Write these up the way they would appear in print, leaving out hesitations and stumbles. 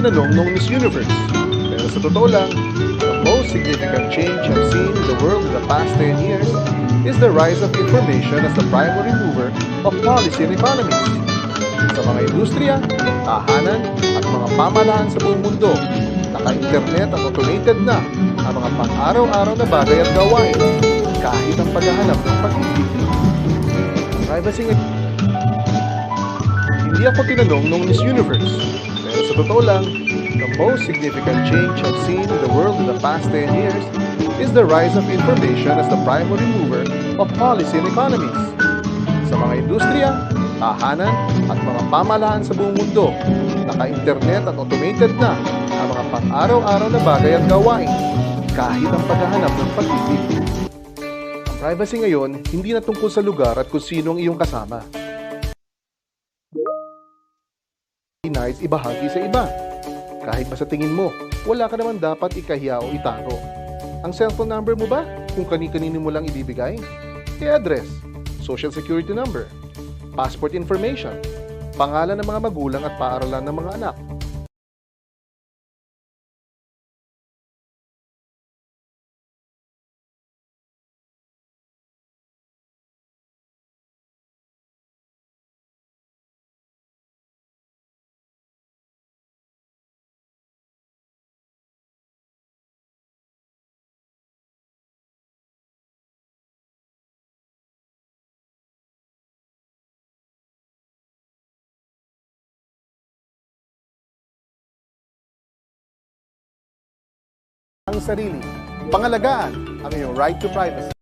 tinanong noong Miss Universe. Pero sa totoo lang, the most significant change I've seen in the world in the past 10 years is the rise of information as the primary mover of policy and economies. Sa mga industriya, tahanan, at mga pamahalaan sa buong mundo, naka-internet at automated na ang mga pang-araw-araw na bagay at gawain, kahit ang paghahanap ng pag-ibig. Privacy nga. Hindi ako tinanong noong Miss Universe, pero sa totoo lang, the most significant change I've seen in the world in the past 10 years is the rise of information as the primary mover of policy and economies. Sa mga industriya, tahanan, at mga pamahalaan sa buong mundo, naka-internet at automated na ang mga pang-araw-araw na bagay at gawain, kahit ang paghahanap ng pag-ibig. Ang privacy ngayon, hindi na tungkol sa lugar at kung sino ang iyong kasama. Nais ibahagi sa iba. Kahit pa sa tingin mo, wala ka naman dapat ikahiya o itago. Ang cellphone number mo ba? Kung kani-kanino mo lang ibibigay? I-address, social security number, passport information, pangalan ng mga magulang at paaralan ng mga anak, ang sarili. Pangalagaan ang iyong right to privacy.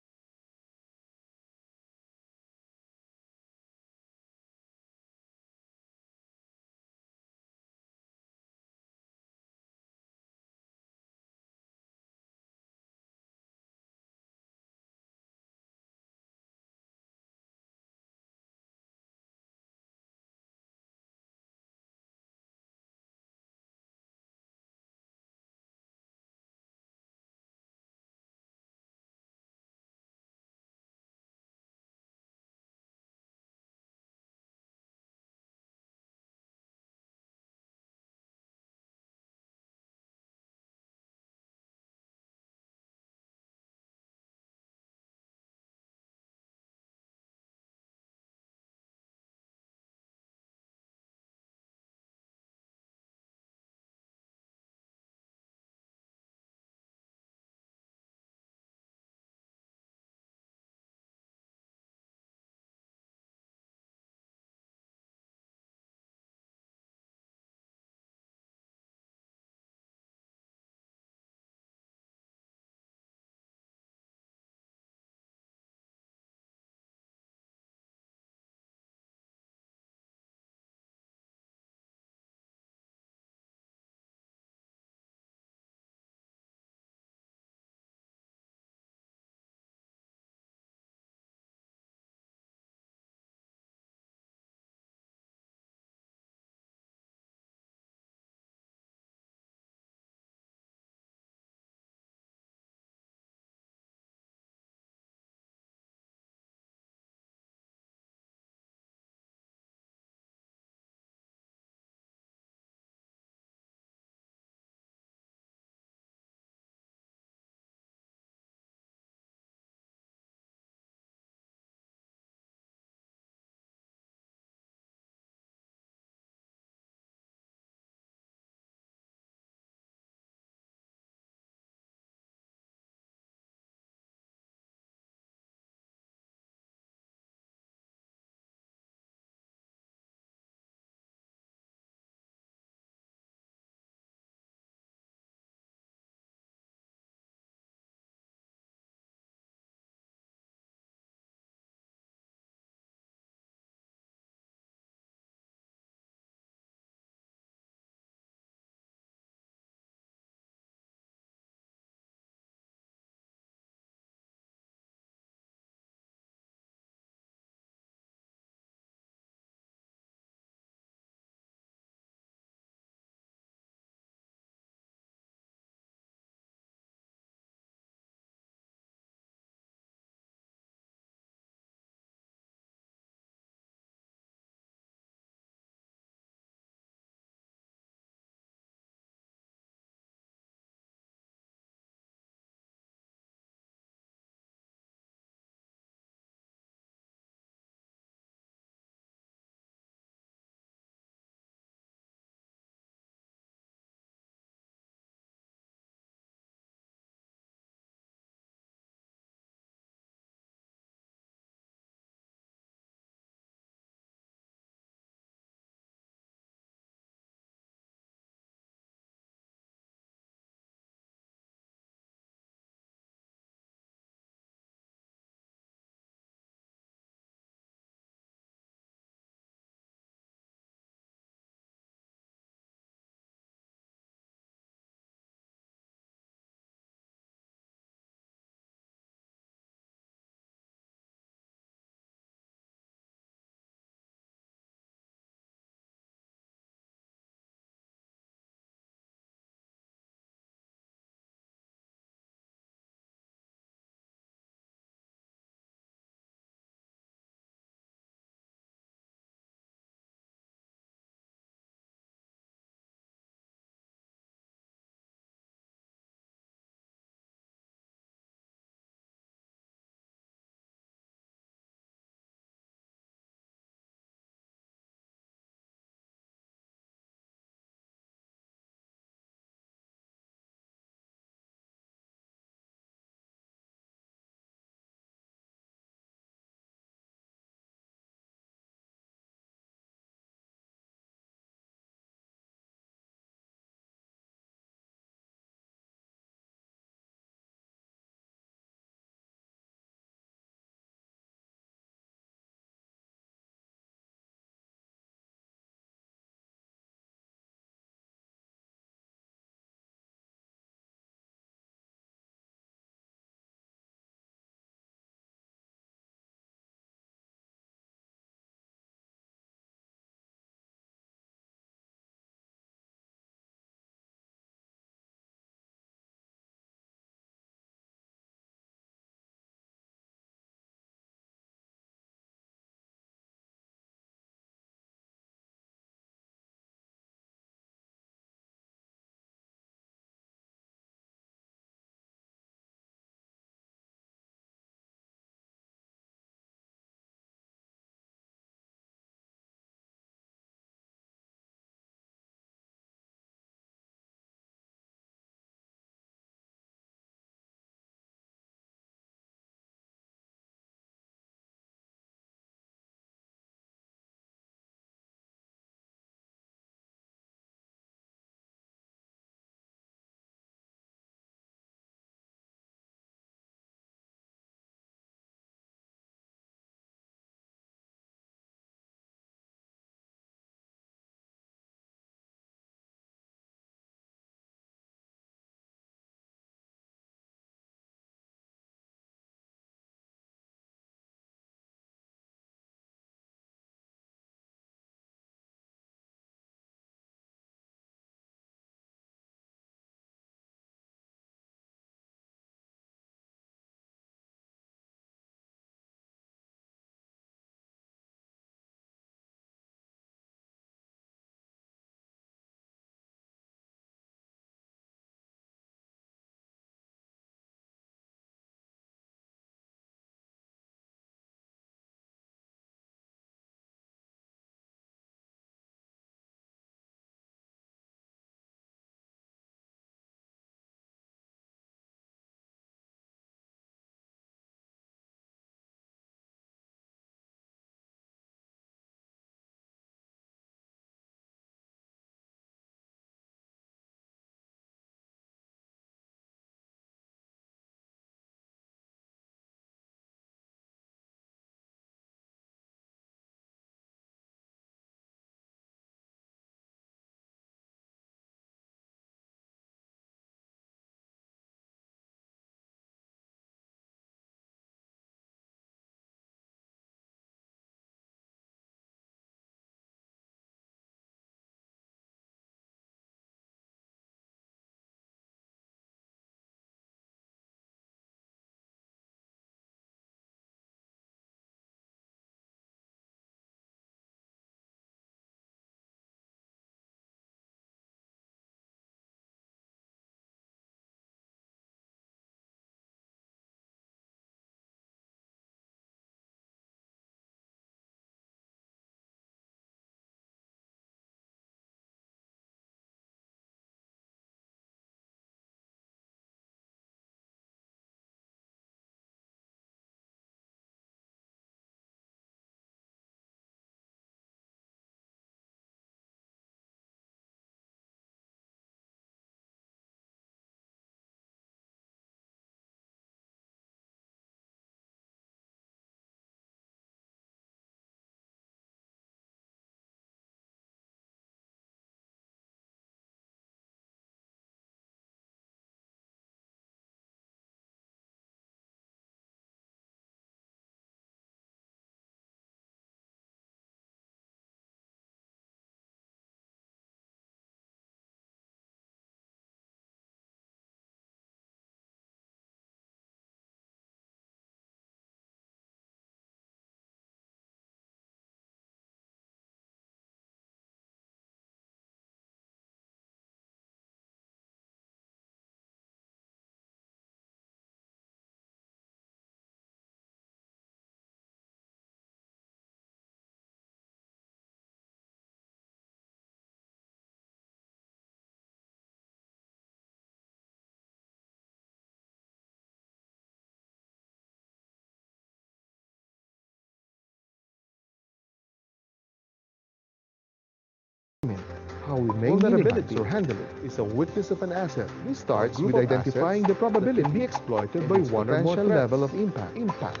How we may minimize or handle it is a weakness of an asset. This starts with identifying the probability can be exploited by one or more level of impact. Impact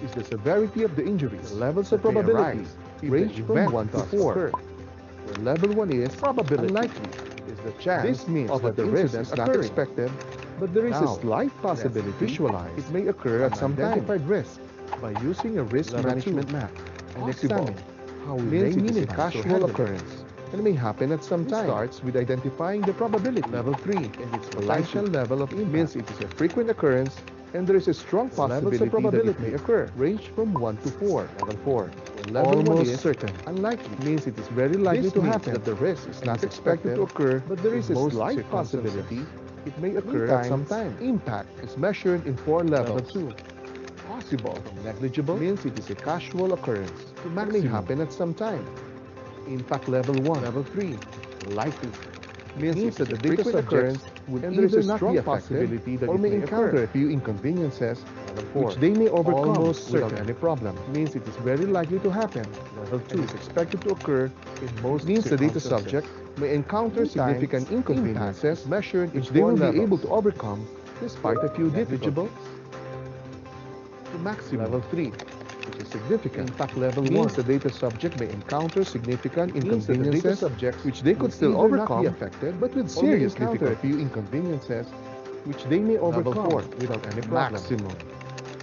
is the severity of the injuries. The levels of probability range from 1 to 4. Where level 1 is probability unlikely is the chance this means that the risk is not expected, but there is a slight possibility visualize it may occur at some time. Risk by using a risk management map and examine how we may minimize a casual occurrence and may happen at some time. Starts with identifying the probability. Level 3 and its potential level of impact means it is a frequent occurrence and there is a strong possibility that it may occur. Range from 1 to 4. Level 4. Level 1 is certain. Unlikely means it is very likely to happen. That the risk is not expected to occur, but there is a slight possibility it may occur at some time. Impact is measured in 4 levels. Level 2. Possible. Negligible means it is a casual occurrence. It may happen at some time. Impact level 1. Level 3. Likely means that the data occurrence would either not be possibility that or may encounter a few inconveniences which they may overcome without any problem. Means it is very likely to happen. Level 2 is expected to occur in most means the data subject may encounter significant inconveniences measured which they will be able to overcome despite a few difficulties. The maximum level 3 which is significant. Impact level 1 means the data subject may encounter significant inconveniences which they could still overcome be affected, but with serious difficulty. A few inconveniences which they may overcome without any problem. Maximum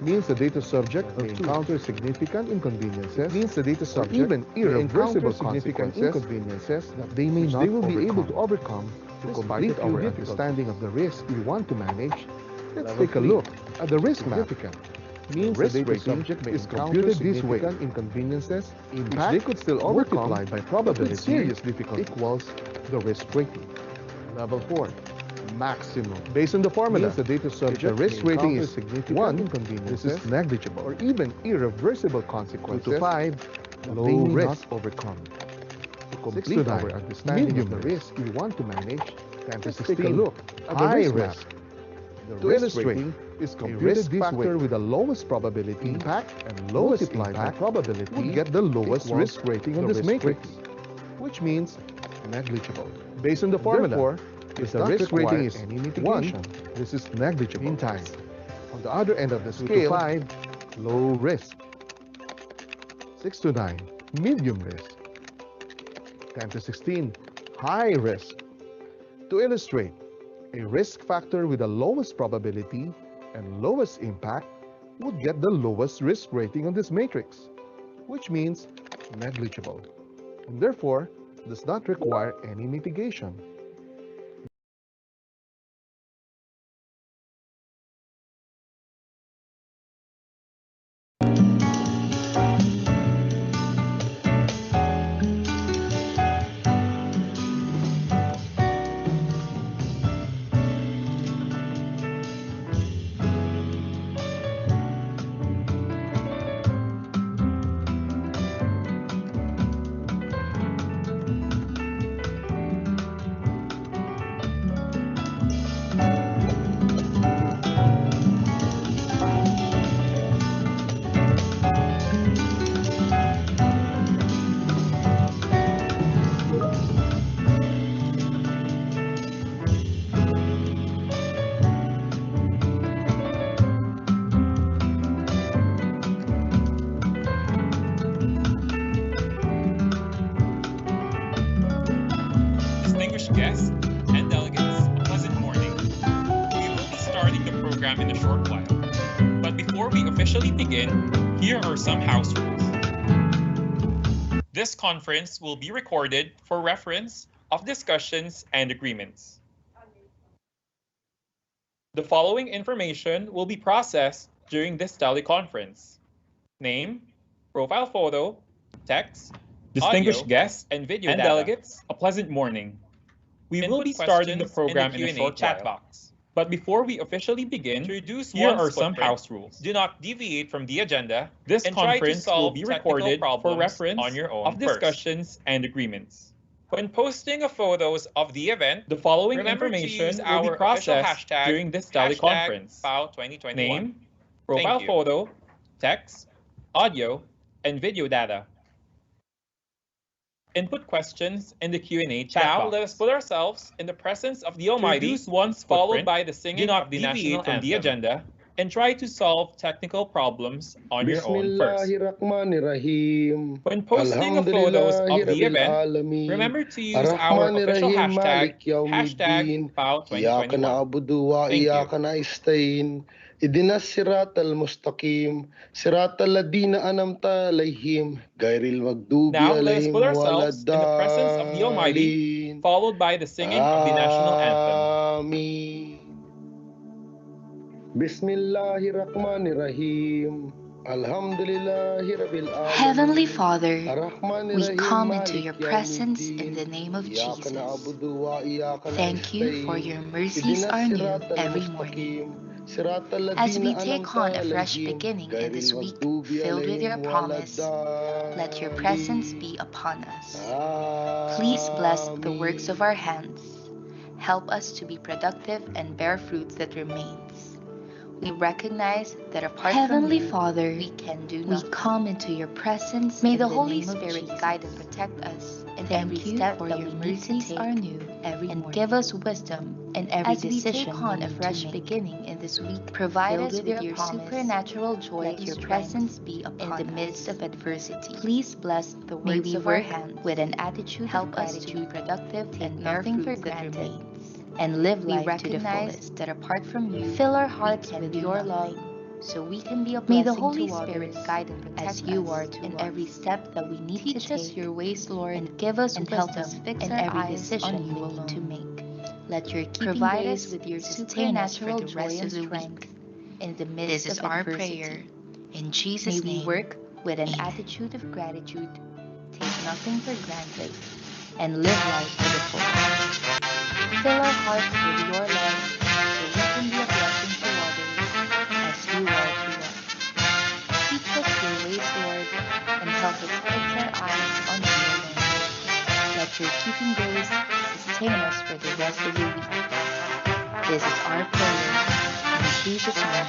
means the data subject may encounter significant inconveniences means the data subject even irreversible inconveniences that they may not will be able to overcome to complete our understanding of the risk we want to manage. Let's take a look at the risk map. Means the data subject may is computed this way. Inconveniences impact they could still overcome by probability serious difficulty equals the risk rating. Level 4 maximum based on the formula means the data subject the risk rating is significant 1 inconvenience is negligible or even irreversible consequences 2 to 5 low risk overcome. To complete our understanding of the risk we want to manage, let's take a look at the risk map. The risk rating is computed this factor with the lowest probability impact and lowest impact probability would get the lowest risk rating on this matrix, which means negligible. Based on the formula, therefore, if the risk rating is any mitigation, 1, this is negligible. Meantime, on the other end of the scale, 2 to 5, low risk. 6 to 9, medium risk. 10 to 16, high risk. To illustrate, a risk factor with the lowest probability and lowest impact would get the lowest risk rating on this matrix, which means negligible, and therefore does not require any mitigation. Distinguished guests and delegates, a pleasant morning. We will be starting the program in a short while. But before we officially begin, here are some house rules. This conference will be recorded for reference of discussions and agreements. The following information will be processed during this teleconference: name, profile photo, text, distinguished guests and video and delegates, a pleasant morning. We will be starting the program in a short chat box. But before we officially begin, here are some house rules. Do not deviate from the agenda. This conference will be recorded for reference on your own of discussions and agreements. When posting photos of the event, the following information will be processed during this teleconference: name, profile photo, text, audio, and video data. Input questions in the Q&A chat box. Now, let us put ourselves in the presence of the Almighty, once followed by the singing of the national anthem, the agenda, and try to solve technical problems on your own first. Bismillahirrahmanirrahim. When posting the photos of the event, remember to use our official hashtag, #PAW2021. na'budu wa Thank you. iyyaka nasta'in. Ihdinas siratal mustaqim, siratal ladina an'amta alaihim, ghairil maghdubi Now, let us alaihim put ourselves in the presence of the Almighty, waladdallin. followed by the singing of the national anthem. Amin. Bismillahirrahmanirrahim. Heavenly Father, we come into your presence in the name of Jesus. Thank you for your mercies are new every morning. As we take on a fresh beginning in this week filled with your promise, let your presence be upon us. Please bless the works of our hands. Help us to be productive and bear fruits that remains. We recognize that apart Heavenly from you, Father, we can do nothing. We come into your presence. May the Holy Spirit guide and protect us in every step that we need to take are new every and morning. Give us wisdom in every decision. As we take on a fresh beginning in this week, provide us with your supernatural joy. Let your presence be upon in the midst of adversity. Please bless the works of our hands with an attitude help us to be productive and nothing for granted. And live life to the fullest. That apart from you, fill our hearts with your love, so we can be a blessing. May the Holy Spirit guide and protect as you are to in every step that we need to take. Teach us your ways, Lord, and give us wisdom help us fix in every decision we need to make. Let your keeping provide us with your supernatural joy and strength in the midst of our prayer. In Jesus' name, we work with an attitude of gratitude, take nothing for granted, and live life to the fullest. Fill our hearts with your love, so we can be a blessing to others, as you are to us. Teach us your ways, Lord, and help us fix our eyes on you alone. Let your keeping grace sustain us for the rest of the week. This is our prayer, in Jesus' name.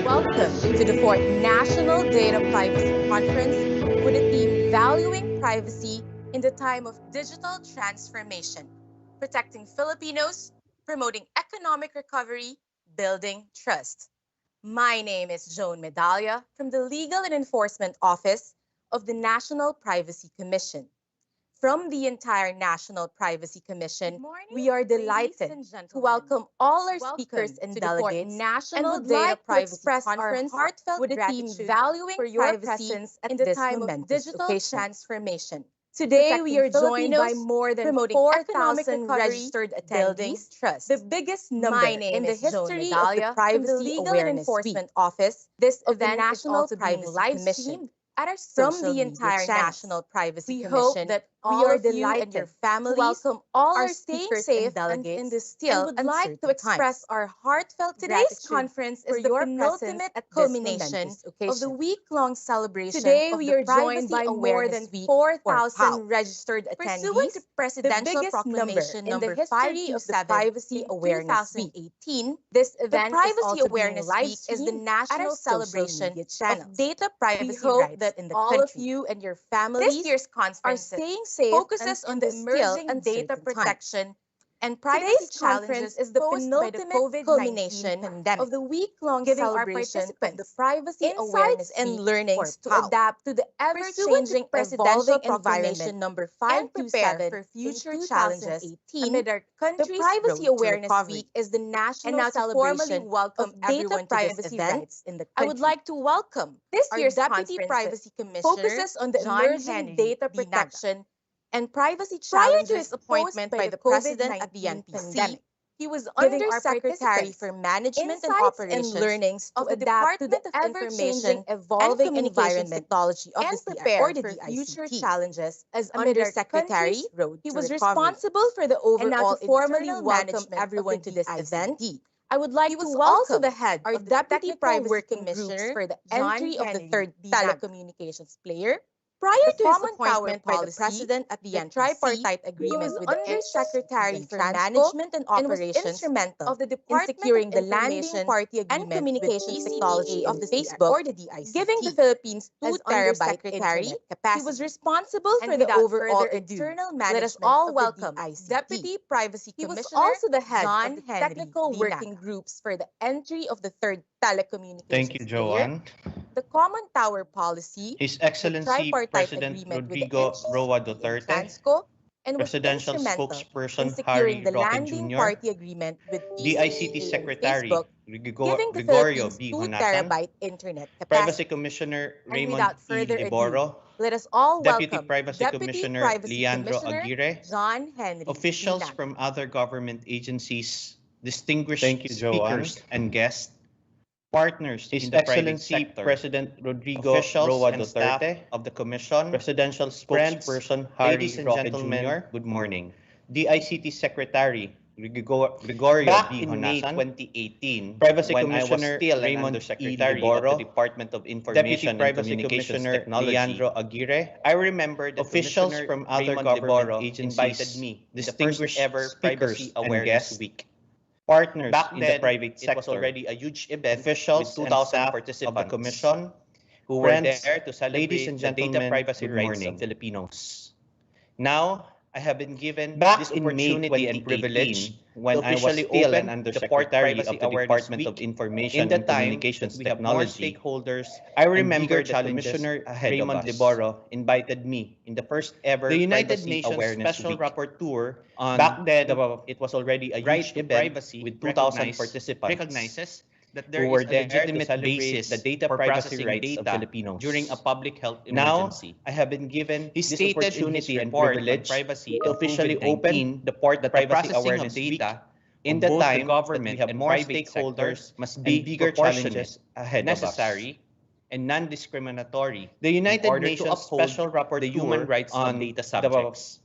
Welcome to the 4th National Data Privacy Conference with the theme valuing privacy in the time of digital transformation, protecting Filipinos, promoting economic recovery, building trust. My name is Joan Medalla from the Legal and Enforcement Office of the National Privacy Commission. From the entire National Privacy Commission, we are delighted to welcome all our speakers and delegates National Data Privacy Conference with a theme valuing for your presence at the time of digital transformation. Today, we are joined by more than 4,000 registered attendees, the biggest number in the history of the Privacy Legal and Enforcement Office. This event is also being live streamed at our from the entire National Privacy Commission. That we are delighted and your families to welcome all our speakers and delegates in this still and would like to express our heartfelt today's conference is the penultimate culmination of the week-long celebration. Today we are joined by more than 4,000 registered attendees. Pursuant to Presidential Proclamation number 527 Privacy Awareness Week 2018, this event Privacy Awareness Week is the national celebration of data privacy rights that in the all country. Of you and your families this year's conference are staying safe focuses on the emerging data protection and privacy. Today's conference is the penultimate culmination of the week-long celebration of the privacy awareness and learnings to adapt to the ever-changing, evolving environment number 527 for future challenges amid our country's the Privacy Awareness Week is the national celebration welcome of data privacy rights in the country. I would like to welcome this year's Deputy Privacy Commissioner focuses on the emerging data protection and privacy challenges. Prior to his appointment by the President at the pandemic, he was Undersecretary for Management and Operations and learnings to adapt to the ever-changing, evolving environment technology of and the prepare for future challenges. As Undersecretary, he was responsible for the overall formally welcome everyone to this event. I would like to welcome the head our Deputy Privacy Working Commissioner for the entry of the third telecommunications player. Prior to his appointment by the President at the tripartite agreement with the Undersecretary for Management and Operations and was instrumental of the Department in securing the landing party agreement and communications technology of the Facebook or the DICT, giving the Philippines 2 terabyte internet capacity. He was responsible for the overall external management. Let us all welcome Deputy Privacy Commissioner. He was also the head of the technical working groups for the entry of the third telecommunications. Thank you, Joanne. The Common Tower Policy, His Excellency President Rodrigo Roa Duterte, and Presidential Spokesperson Harry the Roque landing Jr., party agreement with DICT Secretary Facebook, giving the Gregorio Philippines B. 2 Honasan, terabyte internet capacity. Privacy Commissioner And Raymond without E. further ado, Liboro, let us all Deputy welcome Privacy Commissioner Leandro Aguirre, John Henry officials Dinan. from other government agencies, distinguished Thank you, Joanne. speakers and guests, partners His in the private Excellency sector, President Rodrigo officials Roa and staff Duterte, of the Commission, Presidential friends, Spokesperson Harry ladies and Roque gentlemen, Jr., good morning. DICT Secretary Gregorio Back B. in May Honasan, 2018, Privacy when I was Commissioner still an Raymond E. Undersecretary Liboro, of the Department of Deputy Information and Privacy Communications Commissioner Technology, Leandro Aguirre, I remember that officials Commissioner from other Raymond government Liboro agencies invited me to the distinguished first ever Privacy speakers and Awareness guests, Week. partners Back in then, the private it was sector, already a huge event officials with and 2,000 staff of the participants Commission, who were friends, there to celebrate ladies and the data gentlemen, privacy good rights morning. of Filipinos. Now, I have been given Back this in May opportunity and privilege 2018, when to I was officially still an open the Undersecretary Privacy of the Awareness Department of Week, Information in the and time Communications that we have more Technology. stakeholders I and remember bigger that challenges Commissioner ahead of Raymond us. Liboro invited me in the first ever The United Privacy Nations Awareness Special Week. Rapporteur on Back then, the it was already a right huge to event privacy with 2,000 participants recognizes that who there were is a there to legitimate celebrate basis the data for privacy processing rights of data Filipinos. during a public health Now, emergency. I have been given He this stated in his opportunity and report on privilege privacy to and officially COVID-19 open the Port that the Privacy processing Awareness of Week data in of the both the time that we government have and more private stakeholders sector must and be bigger challenges proportionate, ahead of us. necessary, and non-discriminatory The in United order to Nations uphold Special Rapporteur the human rights of on data the subjects.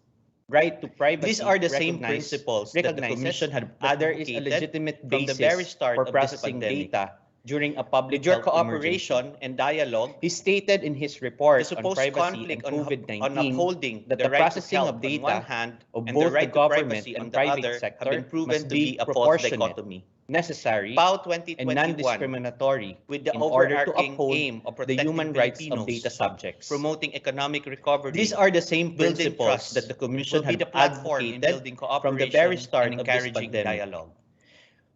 right to privacy. These are the same recognizes principles that the that Commission had there is a advocated legitimate from the basis very start for of this processing pandemic. data during a public health cooperation and dialogue. He stated in his report on privacy and COVID-19 on upholding that the the right to processing health of data on one hand of and the both right the to government privacy and on the private other sector have been proven must to be a false proportionate, dichotomy. necessary, PAW and 2021, non-discriminatory with the in order to overarching uphold aim of the protecting human rights of Filipinos, data subjects. promoting economic recovery, These are the same building principles trust, that the Commission will be had the platform in advocated building from the very cooperation start and of this encouraging pandemic. dialogue.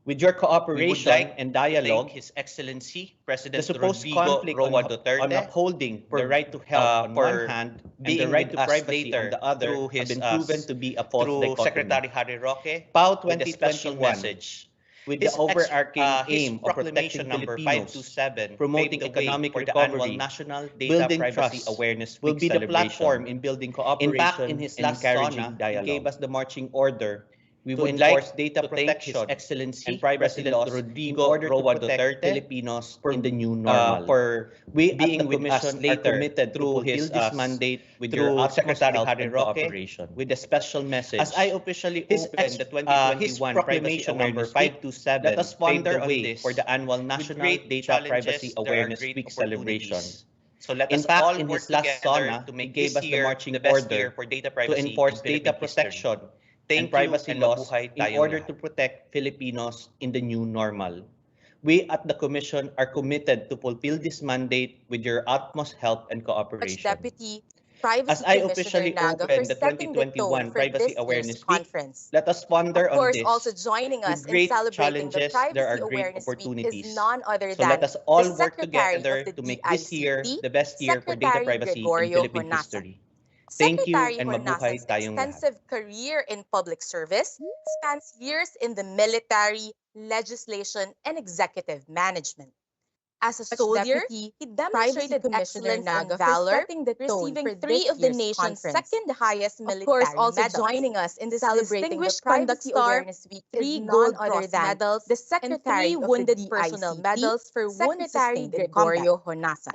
With your We would cooperation like and to thank dialogue, His Excellency the President supposed Rodrigo conflict Roa on Duterte upholding for, the right to health on one for hand and the being right with to us privacy on later the other through have his been proven to be a false through dichotomy. Secretary Harry Roque PAW with a special 2021, message. with the overarching His aim of protecting proclamation number Filipinos, 527 promoting paved the way economic for the annual recovery, National Data building Privacy trust, Awareness will Week be the platform celebration. in building In fact, in cooperation his and last encouraging SONA, he gave dialogue. us the marching order We to would enforce like data to thank His protection Excellency and privacy President laws Rodrigo in order to Roa protect Duterte Filipinos in the new normal. for We at being the with us Commission are later committed to through fulfill his this mandate with through your utmost Secretary help Harry and Roque cooperation. with a special message. As I officially His open the his 2021 Privacy proclamation number Awareness Week, 527 let us paved ponder the on way this for the annual with National great Data challenges, Privacy there are Awareness great Week celebration. opportunities. So let In us fact, all in work his last together SONA, to he make gave this us the year marching the best order year for data to privacy enforce in data Philippine history. protection Thank and you privacy and laws mabuhay in tayong order lahat. to protect Filipinos in the new normal. We at the Commission are committed to fulfill this mandate with your utmost help and Much cooperation. Deputy Privacy As I Commissioner officially Naga for open the setting the tone 2021 for Privacy this year's Awareness Week, conference. let us ponder Of on course, also this. joining us With in great celebrating the challenges, there are Privacy great Awareness Week is opportunities. none other So let than us all the work Secretary of together the to make this year DICT, the best year for data Secretary privacy in Gregorio Philippine Honasa. history. Thank you Secretary and mabuhay Hornasan's tayong lahat. extensive career in public service spans years in the military, legislation, and executive management. As a soldier, he demonstrated excellence and valor, receiving 3 of the nation's second highest military medals. Joining us in this distinguished conduct star, 3 gold cross medals, the Secretary and 3 wounded personnel medals for wounds sustained in combat.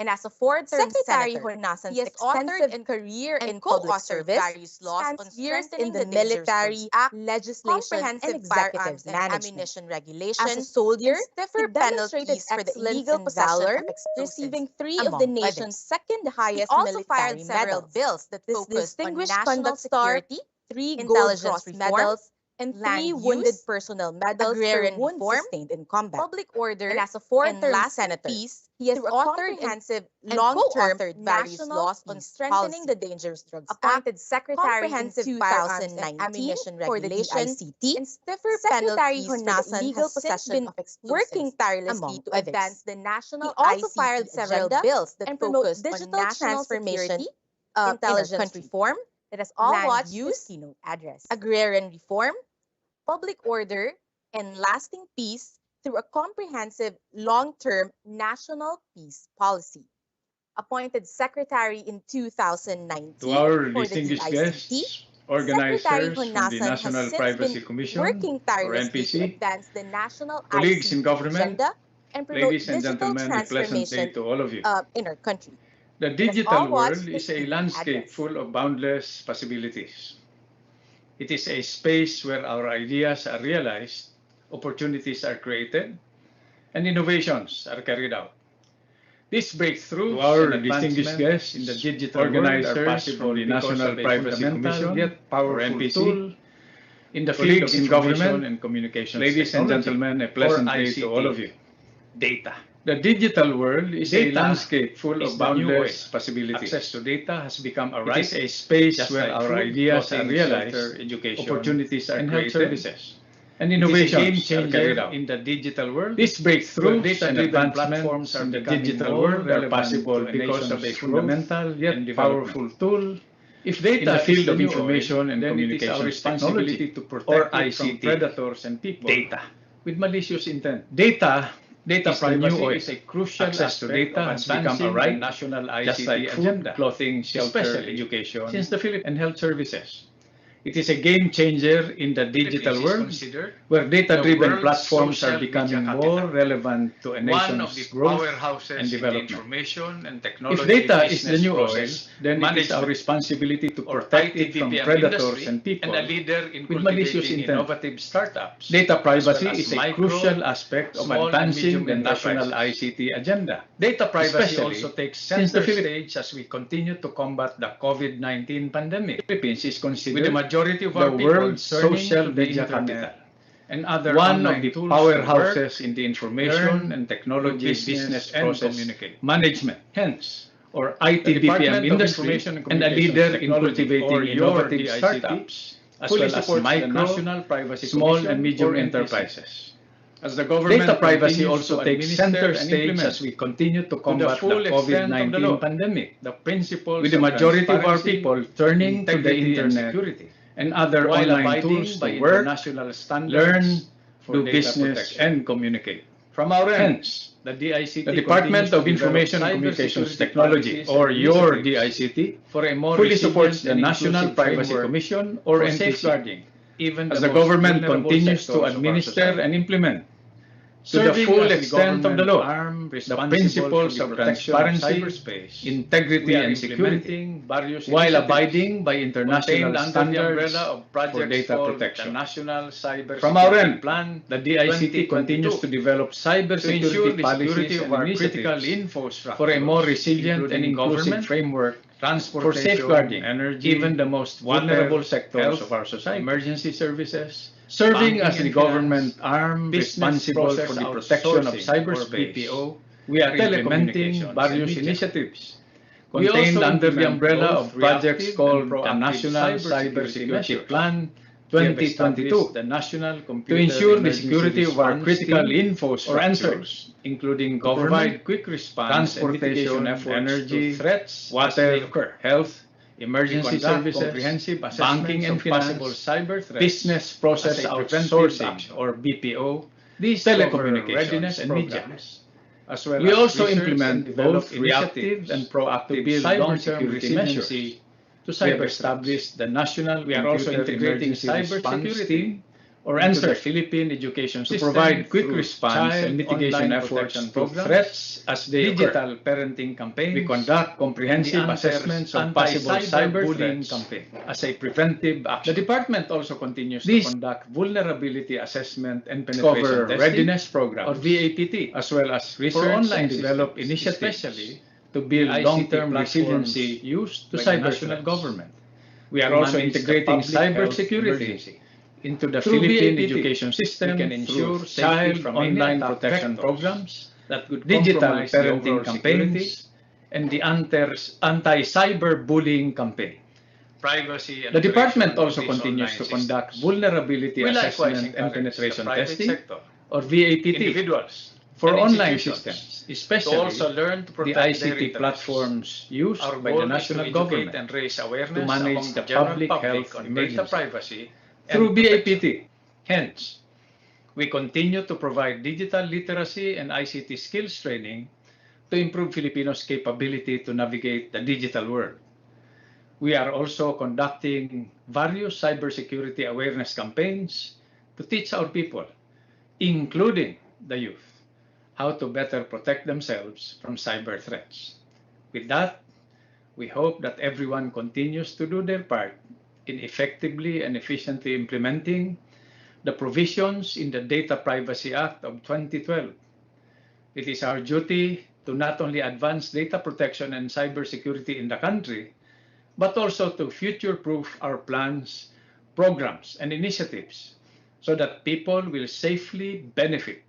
And as a 4th-term senator, he has authored and career in public service, various laws on years in the military, legislation, and executive ammunition regulations. As a soldier, stiffer penalties for the illegal valor, receiving 3 of the nation's second highest military medals. Bills that this distinguished conduct security, 3 gold cross medals, and 3 wounded personnel medals for wounds sustained in combat. Public order, and as a 4th-term senator, he has authored and co-authored various laws on strengthening the dangerous drugs appointed secretary in 2019 ammunition regulations and stiffer penalties for the illegal possession of explosives, working tirelessly to advance the national also filed several bills that promote digital transformation, intelligence reform, that has all watched his keynote address, agrarian reform, public order, and lasting peace through a comprehensive long-term national peace policy. Appointed secretary in 2019 To our for the distinguished DICT, guests, Secretary organizers from the Honasan has National since Privacy been Commission, working or tirelessly to NPC, advance the national colleagues in ICT government, agenda and promote ladies and digital gentlemen, a pleasant day transformation to all of you. in our country. The Let us digital all watch world his is a keynote landscape address. full of boundless possibilities. It is a space where our ideas are realized, opportunities are created, and innovations are carried out. These breakthroughs To our and distinguished advancements guests, in the digital organizers world are possible from the because National of a Privacy fundamental Commission, yet or powerful NPC, tool in the field colleagues of in information government, and communications ladies and technology, gentlemen, a or pleasant day ICT. to all of you. Data. The digital world is a Data landscape full is of the new boundless oil. possibilities. Access to data has become a It right, is a space just where like our food, ideas are clothing, realized, shelter, education, opportunities are and health created, services. and It is a innovations game are carried changer out. in the digital world. These Where breakthroughs and data-driven advancements platforms are in the becoming digital more world are relevant possible to a because of a nation's fundamental growth yet and development. powerful tool If in data the field is the of new information oil, and then it is our communications responsibility technology, to or protect it from ICT. predators and people Data. with malicious intent. Data Data is the new privacy oil. is a crucial Access to aspect data of has become a advancing the right, national just ICT like food, agenda, clothing, shelter, especially education, since the Philippines and health services. It is a game changer in the digital world, where data-driven platforms are becoming more relevant to a nation's growth and development. If data is the new oil, then it is our responsibility to protect it from predators and people with malicious intent. Data privacy is a crucial aspect of advancing the national ICT agenda. Data privacy also takes center stage as we continue to combat the COVID-19 pandemic. The Philippines is considered with the majority of the world's social media capital and other one of the powerhouses in the information and technology business process management. Hence, or IT BPM industry and a leader in cultivating innovative startups, as well as micro, small and medium enterprises. As the government data privacy also takes center stage as we continue to combat the COVID-19 pandemic. The principles with the majority of our people turning to the internet and other online tools to work, learn, do business, and communicate. From our end, the Department of Information and Communications Technology, or your DICT, fully supports the National Privacy Commission, or NPC, as the government continues to administer and implement to the full extent of the law, the principles of transparency, integrity, and security, while abiding by international standards for data protection. From our end, the DICT continues to develop cybersecurity policies and initiatives for a more resilient and inclusive framework for safeguarding even the most vulnerable sectors of our society. Emergency services, serving as the government arm responsible for the protection of cyberspace, we are implementing various initiatives contained under the umbrella of projects called the National Cybersecurity Plan 2022 to ensure the security of our critical infrastructures, including government, quick response, transportation, energy, threats, water, health, emergency services, banking and finance, business process outsourcing or BPO, telecommunications, readiness and media. We also implement both reactive and proactive cybersecurity measures to establish the national. We are also integrating cybersecurity or enter Philippine education system to provide quick response and mitigation efforts to threats as they digital parenting campaign. We conduct comprehensive assessments of possible cyberbullying campaign as a preventive action. The department also continues to conduct vulnerability assessment and penetration testing readiness programs or VAPT, as well as research and develop initiatives, especially to build long-term resiliency used to cyber government. We are also integrating cybersecurity into the Philippine education system. We can ensure child online protection programs, that good digital parenting campaigns, and the anti-cyber bullying campaign. Privacy and the department also continues to conduct vulnerability assessment and penetration testing, or VAPT, for online systems, especially also learn to the ICT platforms used by the national government and raise awareness to manage the public health emergency privacy through BAPT. Hence, we continue to provide digital literacy and ICT skills training to improve Filipinos' capability to navigate the digital world. We are also conducting various cybersecurity awareness campaigns to teach our people, including the youth, how to better protect themselves from cyber threats. With that, we hope that everyone continues to do their part in effectively and efficiently implementing the provisions in the Data Privacy Act of 2012. It is our duty to not only advance data protection and cybersecurity in the country, but also to future-proof our plans, programs, and initiatives so that people will safely benefit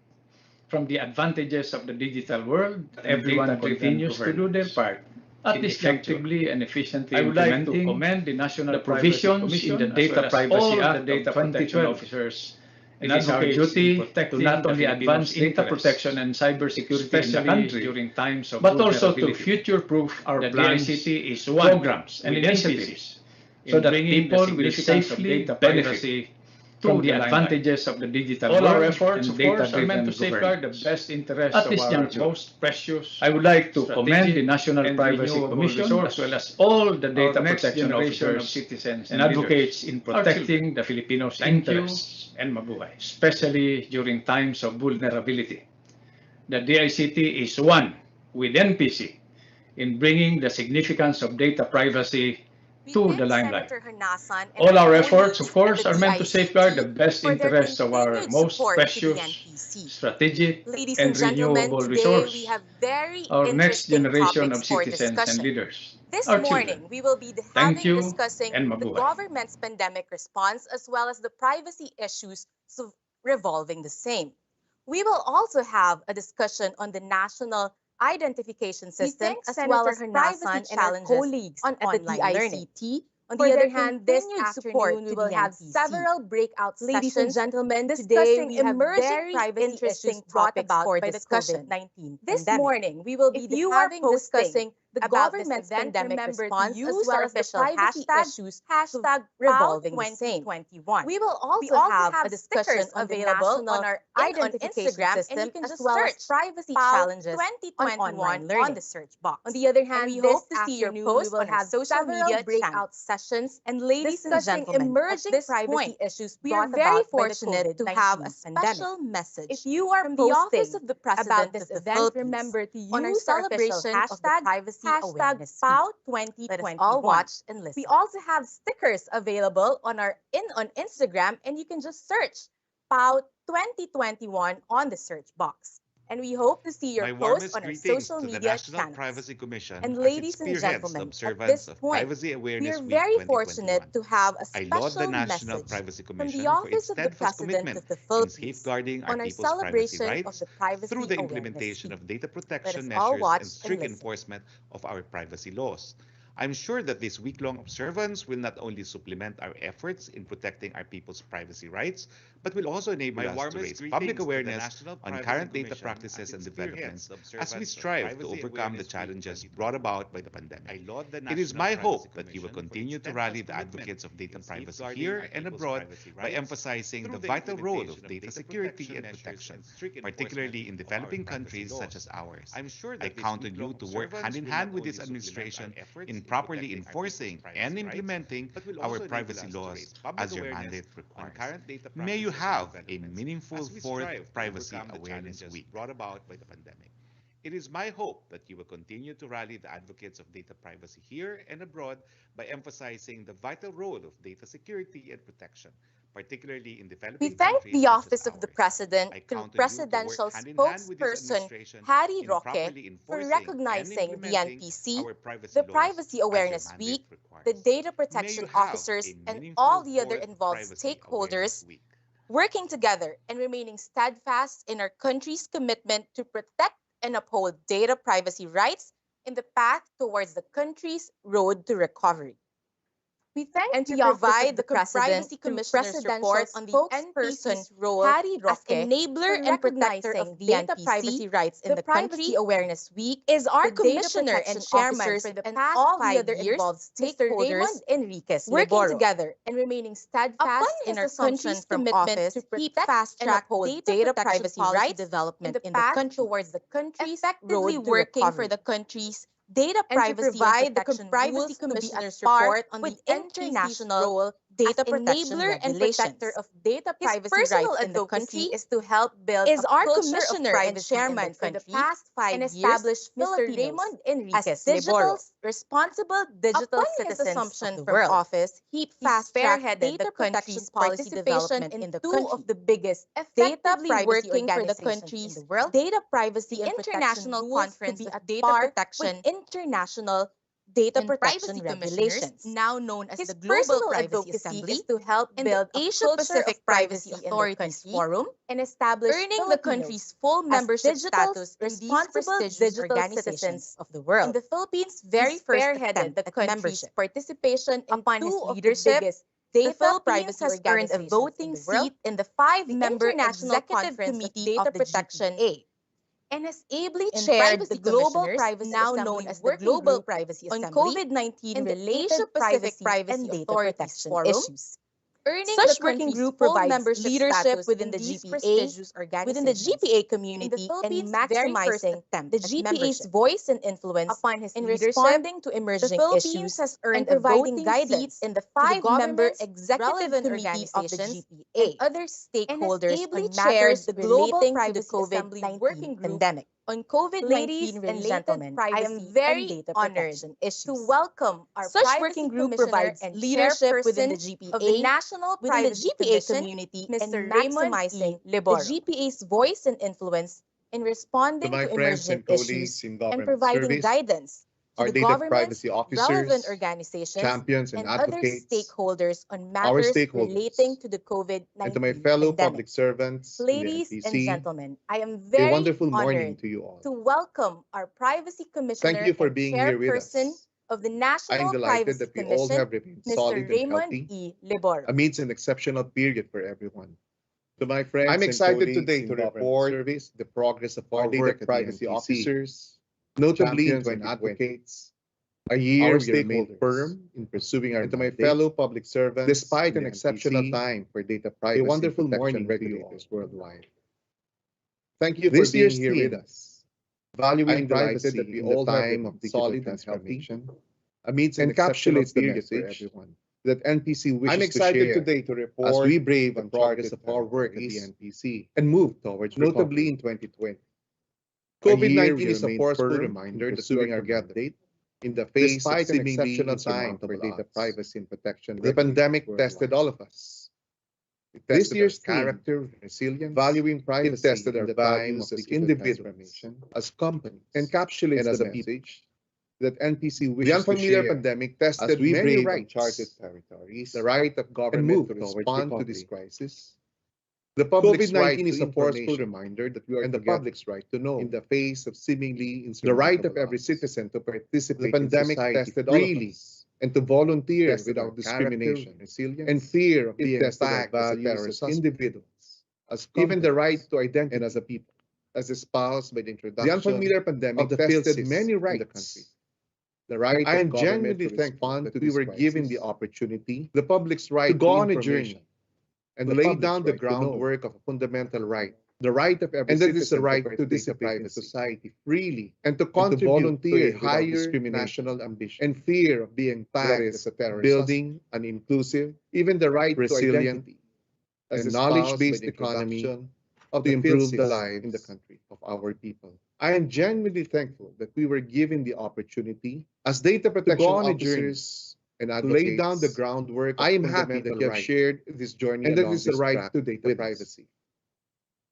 from the advantages of the digital world. Everyone continues to do their part at effectively and efficiently implementing the national provisions in the Data Privacy Act of 2012 officers. It is our duty to not only advance data protection and cybersecurity in the country during times of but also to future-proof our plans, programs, and initiatives so that people will safely benefit from the advantages of the digital world. All our efforts, of course, are meant to safeguard the best interests of our most precious. I would like to commend the National Privacy Commission as well as all the data protection officers of citizens and advocates in protecting the Filipinos' interests and mabuhay, especially during times of vulnerability. The DICT is one with NPC in bringing the significance of data privacy to the limelight. All our efforts, of course, are meant to safeguard the best interests of our most precious, strategic, and renewable resource, our next generation of citizens and leaders, This our morning, children. we will be Thank you discussing and the mabuhay. government's pandemic response as well as the privacy issues revolving the same. We will also have a discussion on the national identification system as well as privacy challenges on online learning. On the other hand, this afternoon we will have several breakout sessions. Ladies and gentlemen, discussing emerging privacy issues brought about by the COVID-19 This morning, we will be discussing the government's pandemic response as well as the privacy issues revolving the same. We will also have a discussion available on our Instagram system and you can just search privacy challenges on online learning on the search box. On the other hand, we hope to see your posts. We will have social media breakout sessions and ladies and gentlemen, emerging privacy issues. We are very fortunate to have a special message. If you are from the office of the president about this event, remember to use our celebration of the privacy awareness PAW 2021. Let us all watch and listen. We also have stickers available on on Instagram and you can just search PAW 2021 on the search box. And we hope to see your posts on our social media channels. Privacy Commission And ladies and gentlemen, at this point, we are very fortunate to have a special message from the Office of the President of the Philippines on our celebration of the Privacy through the Awareness implementation Week. of data Let protection us all measures watch and strict and listen. enforcement of our privacy laws. I'm sure that this week-long observance will not only supplement our efforts in protecting our people's privacy rights, but will also enable us to raise public awareness on current data practices and developments as we strive to overcome the challenges brought about by the pandemic. It is my hope that you will continue to rally the advocates of data privacy here and abroad by emphasizing the vital role of data security and protection, particularly in developing countries such as ours. I count on you to work hand in hand with this administration in properly enforcing and implementing our privacy laws as your mandate requires. May you have a meaningful fourth Privacy Awareness Week brought about by the pandemic. It is my hope that you will continue to rally the advocates of data privacy here and abroad by emphasizing the vital role of data security and protection, particularly in developing We thank countries the such as Office of the ours. President I through count on you to work Presidential hand in hand with this Spokesperson administration Harry in Roque properly for enforcing recognizing and the implementing NPC, our privacy the laws Privacy as your Awareness mandate Week, requires. the data May protection you have officers, a and meaningful all the other fourth involved Privacy stakeholders Awareness Week. working together and remaining steadfast in our country's commitment to protect and uphold data privacy rights in the path towards the country's road to recovery. We thank and to provide the Privacy Commissioner's report on the spokesperson's role Harry Roque as enabler and protector of data privacy rights in the Privacy Awareness Week is our Commissioner and Chairman for the past all the other involved stakeholders Enriquez working together and remaining steadfast in our country's commitment to keep fast-track data privacy rights development in the country towards the country's road to working for the country's data privacy and protection Privacy Commissioner's report on the international role data protection enabler and protector of data privacy rights in the country is to help build is our commissioner and chairman for the past 5 years established Mr. Raymond Enriquez as digital responsible digital citizens of the world. Office, he fast-tracked data country's policy development in the two of the biggest data privacy working for the country's world data privacy and international conference of data protection international data protection regulations, now known as the Global Privacy Assembly, is to help build the Asia-Pacific Privacy Authorities Forum and establish earning the country's full membership status responsible digital citizens of the world. In the Philippines, very spearheaded the country's participation in two of the biggest data privacy has earned a voting seat in the 5-member Executive Committee of Protection and has ably chaired the Global Privacy now known as the Global Privacy Assembly on COVID-19 related privacy and data protection issues. Such working group provides leadership within the GPA community and maximizing the GPA's voice and influence in responding to emerging issues and providing guidance in the five-member executive committee of the GPA and other stakeholders on matters relating to the COVID-19 pandemic. On COVID-19 and gentlemen, I am very honored to welcome our such working group provides leadership within the GPA of the National GPA community Mr. Maximizing the GPA's voice and influence in responding to emerging issues and providing guidance to the government, relevant organizations, champions and other advocates, stakeholders on our matters stakeholders, relating to the COVID-19 and to my fellow pandemic. public servants Ladies in the and NPC, gentlemen, I am a very wonderful morning honored to you all. to welcome our Privacy Commissioner Thank you for and being here with Chairperson us. of the I am National delighted Privacy that we all Commission, have remained Mr. solid and Raymond healthy E. Libor. amidst an exceptional period for everyone. To my friends I'm and excited colleagues today in to government report service, the progress of our our data work at privacy the NPC, officers, notably in champions and 2020. advocates, A year our we remained stakeholders, firm in pursuing our and to my mandate, fellow public servants, despite in an the exceptional NPC, time for data a privacy wonderful protection morning to you all. regulators worldwide. Thank you for This being year's here with theme, us. valuing I'm delighted privacy that we in the all have time remained of digital solid and transformation, amidst an exceptional encapsulates the period for message everyone. that NPC wishes I'm to excited share today to as report we brave the uncharted progress of our work at the territories NPC, and move towards notably recovery. in 2020. COVID-19 is a remained forceful firm reminder in that we pursuing are our together mandate, in the face despite of an seemingly exceptional time for insurmountable data odds. privacy and protection. The pandemic regulators tested worldwide. all of us. It This tested year's our character, theme, resilience, valuing privacy it tested in our the values time of as digital individuals, transformation, as companies, encapsulates and as the a people. message that NPC The wishes to unfamiliar share pandemic as tested we many brave rights, uncharted territories, the right of and government move to towards respond to recovery. this crisis. The public's right COVID-19 to is a forceful information reminder that we are and the together public's right to know in the face of seemingly the right of insurmountable every odds. citizen to The participate in pandemic society tested all of freely us and to volunteer tested our without discrimination character, resilience, and fear of it being tested our tagged as a values terrorist as suspect, individuals, as even the companies, right to identity and as a people, as espoused by the The introduction unfamiliar of pandemic the tested PhilSys many in the rights. country. The right I of am government genuinely to thankful respond that to we this were given the crisis, opportunity the public's right to go to on a information, journey and to the lay public's down the right to know, groundwork of a fundamental right, the right of every and that is the citizen right to to participate in privacy, society freely and to and to contribute volunteer to a without higher discrimination national ambition and fear of being that tagged is as a terrorist building an inclusive, even the right to resilient, identity, and as espoused by the knowledge-based economy introduction of to the improve the PhilSys in the lives country. of our people. I am genuinely thankful that we were given the opportunity as data To protection go on a journey officers and to lay down the advocates. groundwork I of am happy that fundamental you have rights, shared this journey and that along is the this right track to data with us, privacy.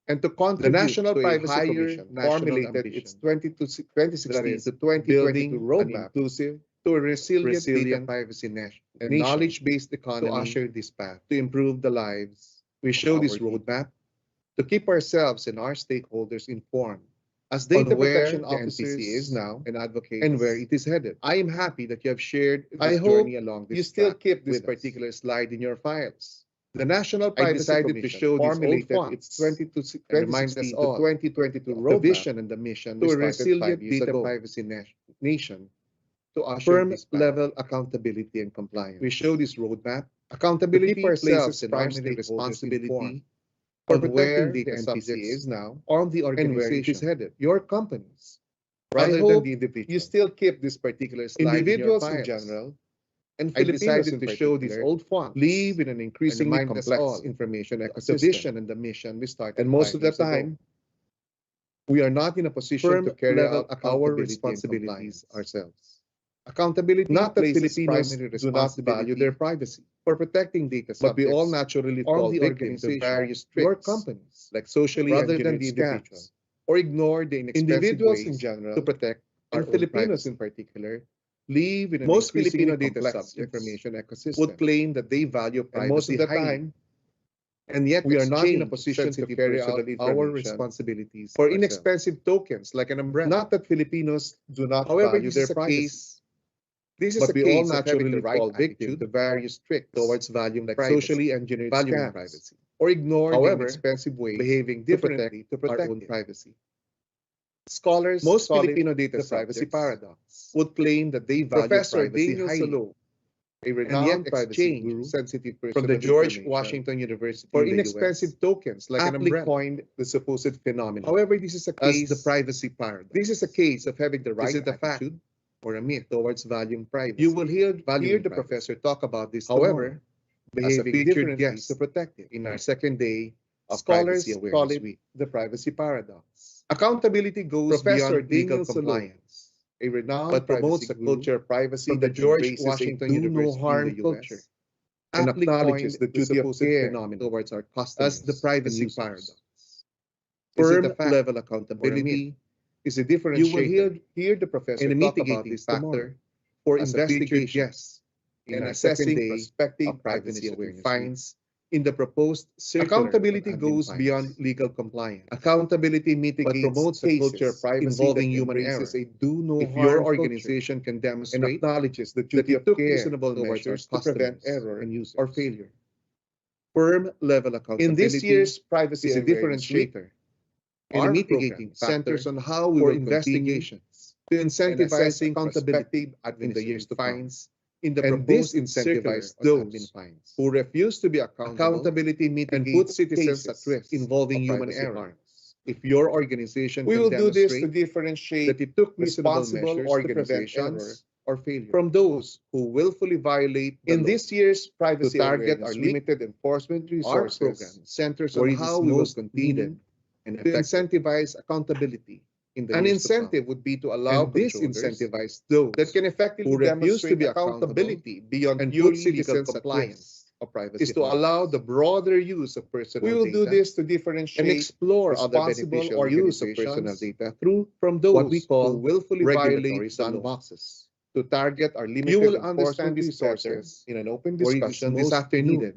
and to The contribute National to a Privacy higher Commission national formulated its ambition, 2016 that is to 2022 building an roadmap inclusive, to a resilient data resilient privacy and nation, knowledge-based to economy usher this path, to improve the lives we of show our this people. roadmap to keep ourselves and our stakeholders informed As on data where protection the officers NPC is now and advocates, and where it is headed. I am happy that you have shared I this hope journey along this you still track keep this with us. particular slide in your files. The National I Privacy decided to Commission show this old formulated its fonts and remind us 2016 to all 2022 of the roadmap vision and the mission to we a started 5 resilient years data ago. privacy nation To to usher firm this path, level accountability and compliance. we show this roadmap to Accountability keep ourselves places and our primary stakeholders responsibility informed for on protecting where the data NPC subjects is now on the and where it is organization, headed. your companies, I rather than hope the you individual. still keep this particular slide in your Individuals in files. general and I Filipinos decided in to show these particular old fonts live in an and increasingly remind us complex all information of the ecosystem. vision and the mission we started And most 5 of the years ago. time, we are not in a position Firm to carry level out our accountability and responsibilities compliance. ourselves. Accountability Not that places Filipinos primary do not value their responsibility privacy, for protecting data but we all subjects naturally on fall the victim to organization, various your tricks, companies, like socially rather than engineered the individual, scams, or ignore the inexpensive individuals in ways general, to protect our and own Filipinos privacy. in particular. Live in an Most increasingly Filipino data complex subjects information would ecosystem claim that they value and most privacy of the highly, time, and yet we are not in a exchange position to sensitive carry out personal our information responsibilities for ourselves. inexpensive tokens like an umbrella. Not that Filipinos do not However, value this their is a privacy, case. This is but a we all case of having the naturally right fall victim attitude to various tricks towards valuing like privacy, socially engineered valuing scams, privacy, or ignore However, the inexpensive ways behaving to protect differently to our protect own it. privacy. Scholars Most call Filipino it data the privacy subjects paradox. would claim that they value Professor privacy Daniel highly, Solo, a and renowned yet privacy exchange guru sensitive from the personal George information Washington University for in the inexpensive US, tokens like an aptly umbrella. coined the supposed phenomenon. However, this is a As case the privacy paradox. This is a case of having the Is right it a fact attitude or a myth towards valuing privacy? You will hear Valuing the privacy. professor talk about this However, tomorrow, as a behaving featured differently guest to protect it. in our second day of Scholars Privacy call Awareness it Week, the privacy paradox. accountability goes Professor beyond legal Daniel Salone, compliance, a renowned but promotes privacy a guru culture of privacy from the that George embraces Washington a do no University in harm the culture, US, and aptly acknowledges coined the duty of supposed care phenomenon towards our customers as the privacy and users. paradox. Is it Firm a fact level or a accountability myth? Is a differentiator You will hear the professor and a talk about mitigating this factor tomorrow for as a featured investigation guest in and our second assessing day prospective of Privacy administrative Awareness Week. fines in the proposed circular Accountability on admin goes fines. beyond legal compliance, Accountability but mitigates promotes a culture of cases privacy involving that human error. embraces a do no If harm your culture organization can and demonstrate acknowledges the that duty it of took care reasonable towards our measures to prevent customers error and users or failure. Firm level accountability In this year's Privacy is a Awareness Week, differentiator and a our mitigating program factor centers on how we for will continue investigations to and incentivize assessing accountability prospective in the years to come. fines in the And this proposed circular incentivizes on admin those fines. who refuse to be accountable Accountability and mitigates put citizens cases at risk involving of human privacy error. harms. If your organization We can will do this to demonstrate differentiate that it took reasonable responsible measures to prevent error organizations or failure from those who willfully violate the in law. this year's To Privacy target our Awareness Week, limited enforcement our resources program centers where on it is how we will most continue needed and to effective. incentivize accountability in the An years to come. incentive would be to allow And this controllers incentivizes those that can effectively who refuse to demonstrate be accountability accountable beyond and purely put citizens legal at compliance risk of privacy is to allow the harms. broader use of personal We will data do this to and differentiate explore other responsible beneficial use of personal organizations data through from what we those call who willfully regulatory violate the law. sandboxes to target our You limited will enforcement understand this better resources in an open where it is discussion this most afternoon needed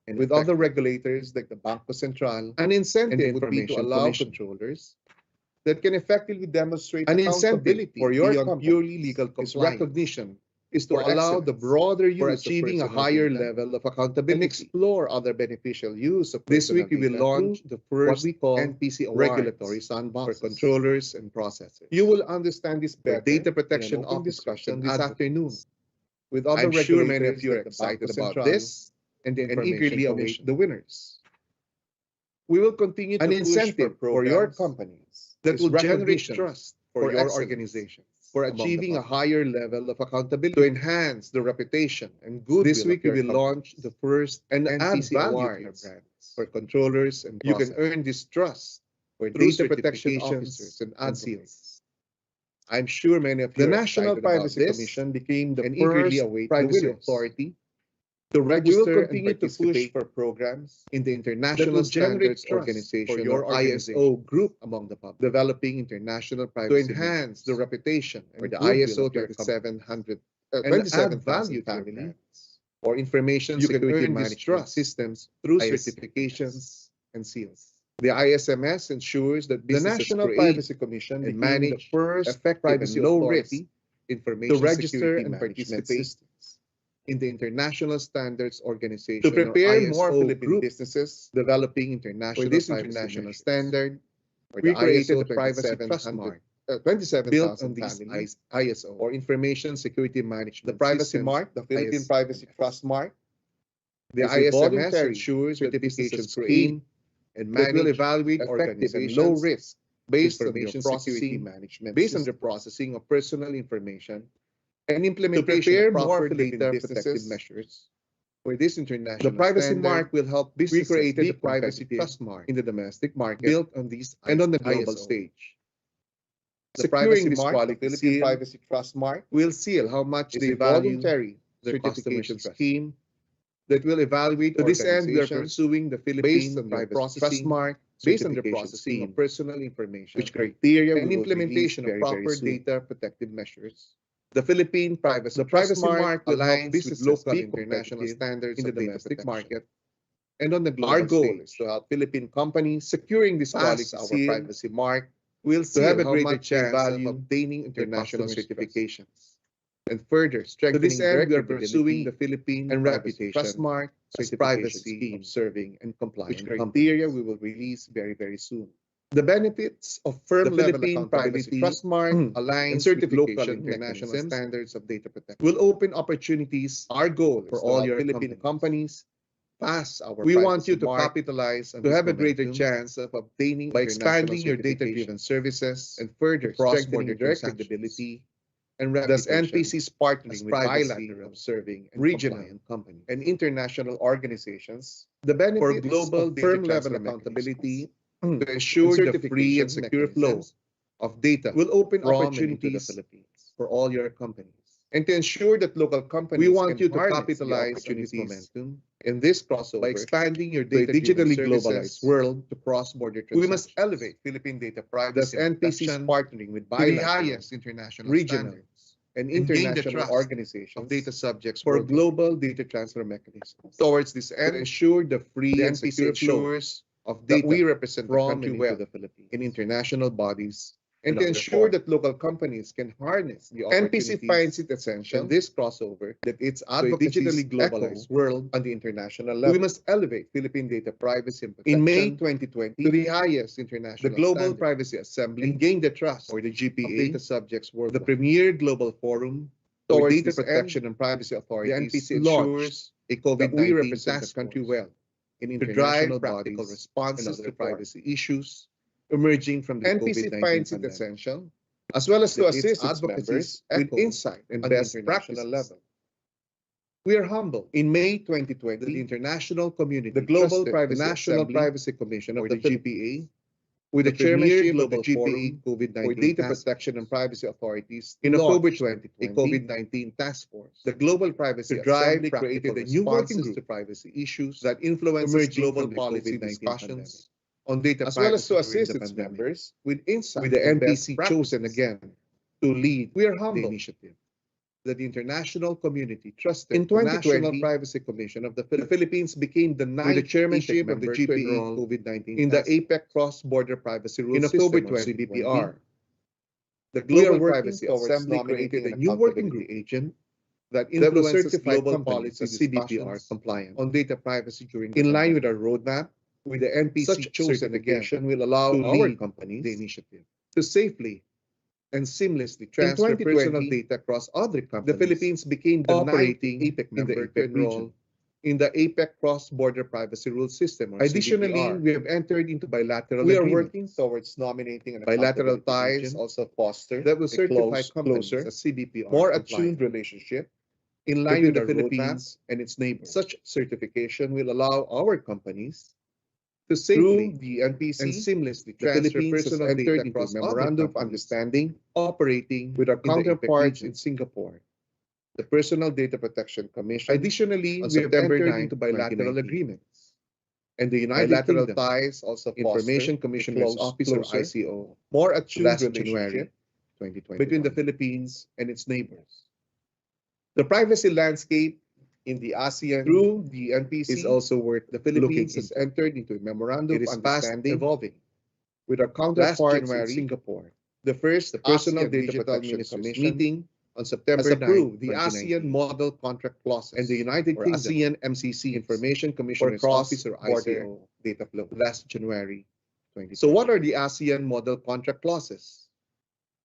and with other effective. regulators like the Banco Central An and incentive the would be to Information allow Commission. controllers that can effectively demonstrate An incentive accountability for your beyond company purely legal is compliance recognition is to for allow the excellence broader use for of achieving a personal higher data level of and accountability. explore other beneficial use of This personal week we will data launch through the what first we call NPC regulatory awards sandboxes for controllers and processors. You will understand this Where better data in protection an open officers discussion and this afternoon advocates. with other I'm sure many of regulators you are like the excited Banco about Central this and the and Information eagerly await Commission. the winners. We will continue An to push incentive for your programs companies that is will generate recognition trust for your excellence, organizations for among the achieving a public. higher level of accountability. To enhance the reputation and goodwill This week of we your will launch companies the first and add NPC value to your awards brands. for controllers and You can processors, earn this trust where through data protection certifications officers and and advocates. seals. I'm sure many of The you are National excited about Privacy this Commission became the and eagerly first await the privacy winners. authority To We will register and continue to push participate for programs in the that International will generate Standards trust for Organization your or ISO organization, group among the public, developing international to privacy enhance the measures, reputation or and the goodwill ISO of your company, 2700 and add 27,000 value to your family, brands. or information You can security earn this management trust systems through ISMS. certifications and seals. The ISMS ensures that The businesses National create Privacy Commission and became the manage first effective privacy and low-risk authority information to register security and management participate systems in the International Standards Organization to or prepare ISO more Philippine group businesses developing for international this privacy international measures. standard. Or the We created ISO the Privacy 2700 Trust Mark, built 27,000 on these family ISO. or information security management The Privacy systems, Mark, the Philippine Privacy ISMS. Trust Mark, The is a ISMS voluntary ensures that certification businesses scheme create and that will manage evaluate effective and organizations low risk based on information their security processing, management based on systems, the processing of personal information and to implementation prepare of more proper Philippine data protective businesses. measures. For this The international Privacy standard, Mark will help we businesses created be the Privacy competitive Trust Mark in the domestic market built on these and on the global ISO. stage. The Securing Privacy this Mark, the quality Philippine seal Privacy Trust Mark, will seal how much is they a value voluntary their customers' certification trust. scheme. That will evaluate To this end, we are organizations pursuing the based Philippine on their Privacy Trust processing Mark, based on the certification processing scheme, of personal information, which criteria and we will release implementation of very proper soon. data protective measures. The Philippine Privacy The Trust Privacy Mark will help aligns with businesses local be international competitive standards in the of data domestic protection. market and on the global Our goal stage. is to help Philippine companies Securing this quality pass our seal privacy mark will to have seal a how greater much they chance of value obtaining their international customers' certifications and further To strengthening this end, we their are pursuing credibility the Philippine and Privacy Trust reputation Mark as certification privacy scheme, observing and which compliant criteria companies. we will release very soon. The benefits of firm-level Philippine accountability, Privacy trust mark, and and certification certification international mechanisms standards of data protection will open opportunities Our goal for is to all help your Philippine companies pass our We want privacy you to mark, capitalize on to this have a greater momentum chance of obtaining by international expanding your certification data-driven services and further to cross-border strengthening their transactions. credibility and Thus, reputation NPC's as partnering with privacy bilateral, observing and regional, compliant companies. and international organizations The benefits for global of data firm-level transfer accountability to ensure the free and secure flow of data will open from and into the opportunities Philippines for all your companies. and to ensure that local companies We want can you to harness capitalize the on this opportunities momentum in this crossover by expanding your to a data-driven digitally services globalized world. to cross-border We transactions. must elevate Philippine data Thus, privacy NPC's protection partnering with to the bilateral, highest international regional, standards and and gain the international trust organizations of data subjects for worldwide. global data transfer mechanisms. Towards this To end, ensure the free the and NPC secure flow ensures of that data we represent the from country and well into the Philippines in international bodies and and to other ensure forums. that local companies can harness the NPC opportunities finds it essential in this crossover that its to a advocacy digitally globalized world on the international we level. must elevate Philippine data privacy and In protection May to 2020, the highest the international Global standard Privacy Assembly and gain the trust or the of GPA, data subjects worldwide. the premier global forum for Towards data this protection end, and privacy the authorities, NPC launched ensures a that we COVID-19 represent the task country force well in to international drive practical bodies responses and to other privacy forums. issues emerging from the NPC COVID-19 finds it pandemic, essential as well as to that its assist its advocacies members with echo insight and on the best international practices. level. We are humbled In May that 2020, the international community the Global trusted Privacy the National Assembly, Privacy Commission or of the the Philippines GPA, with the the premier chairmanship of the global GPA forum for COVID-19 Data task Protection and Privacy Authorities in October launched 2020, a COVID-19 task force. the Global Privacy To drive Assembly created practical a new working responses group to privacy issues that influences emerging global from the policy COVID-19 discussions pandemic, on data as well as privacy to during assist the its pandemic, members with insight with the and best NPC practices chosen again to lead We are the humbled initiative that the international community trusted In the National 2020, Privacy Commission of the the Philippines became the with the ninth chairmanship of the member to GPA enroll COVID-19 in the task force. APEC Cross-Border Privacy Rules In October System, or 2020, CBPR. The we are Global working Privacy towards Assembly nominating created a an new working accountability group agent that that will influences certify global companies policy as CBPR discussions compliant. on data privacy during the In line with pandemic. our roadmap, With the NPC such chosen again certification will allow to our lead companies the initiative to safely and seamlessly In transfer personal 2020, data across other companies. the Philippines became the operating ninth APEC in the member to APEC enroll region in the APEC Cross-Border Privacy Rules System, or Additionally, CBPR. we have entered into bilateral We are agreements. working towards nominating an Bilateral accountability ties agent also foster that will a certify companies closer, as CBPR more compliant, attuned relationship in line between with the our Philippines roadmap. and its neighbors. Such certification will allow our companies to Through safely the NPC, and seamlessly the transfer Philippines has personal entered data into a across other memorandum of companies understanding operating with our in the APEC counterparts region. in Singapore. The Personal Data Protection Commission, Additionally, on we have September entered 9, into bilateral 2019, agreements. and the United Bilateral Kingdom ties also Information foster Commissioner's a Office, or closer, ICO, more attuned last relationship January 2021. between the Philippines and its neighbors. The privacy landscape in the ASEAN Through the NPC, is also worth the looking Philippines into. has entered into a memorandum It of is fast understanding evolving with our last counterparts in January. Singapore. The first The Personal ASEAN Data Digital Protection Ministers Commission meeting on September has 9, approved the 2019, ASEAN Model Contract Clauses, and the United or Kingdom ASEAN MCC Information for Commissioner's Office, or cross-border ICO, data flow last January 2020. So So what are the ASEAN Model Contract Clauses?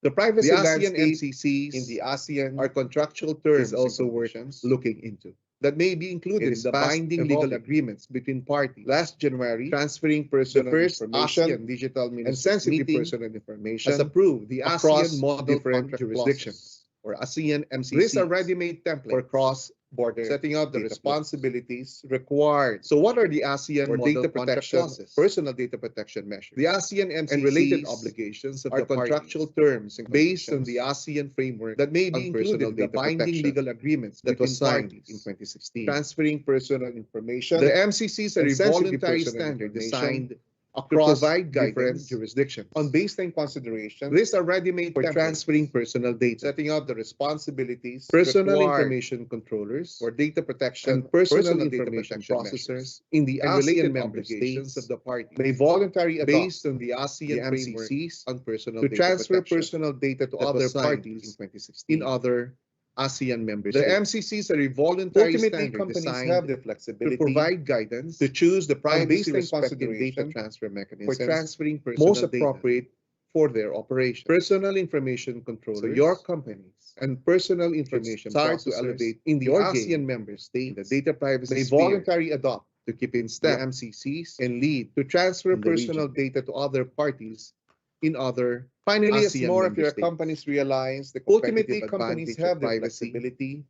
The privacy The ASEAN landscape MCCs in the ASEAN are contractual terms is also and worth conditions looking into. That may be included It in is the fast binding legal evolving. agreements between parties. Last January, Transferring personal the first information ASEAN Digital and Ministers sensitive meeting personal information has approved the across ASEAN Model different Contract jurisdictions, Clauses. or ASEAN MCCs. These are ready-made templates for cross-border setting out the data flows. responsibilities required So what are the ASEAN for Model data Contract protection, Clauses? Personal data protection measures. The ASEAN MCCs and related obligations of are the contractual parties terms based on the ASEAN framework that may be included in the binding legal agreements that was signed in 2016. Transferring personal information. The MCCs are a voluntary standard designed across provide different guidance jurisdictions on baseline considerations. These are ready-made For templates transferring personal data, setting out the responsibilities personal required information controllers for data protection and personal data information protection processors measures in the and ASEAN related member obligations states of the parties may voluntarily adopt based on the ASEAN the framework MCCs on personal to data transfer protection personal data to that was other signed parties in other ASEAN member The states. MCCs are a voluntary Ultimately, standard companies designed have the to flexibility provide guidance, to choose the privacy-respecting data transfer mechanisms for transferring personal most appropriate for their operation. Personal information controllers, so your companies, and personal information start to elevate in the ASEAN member states, the data privacy they voluntarily adopt to keep in step the MCCs and lead to transfer personal data to other parties in other finally as more of your companies realize the ultimately companies have the flexibility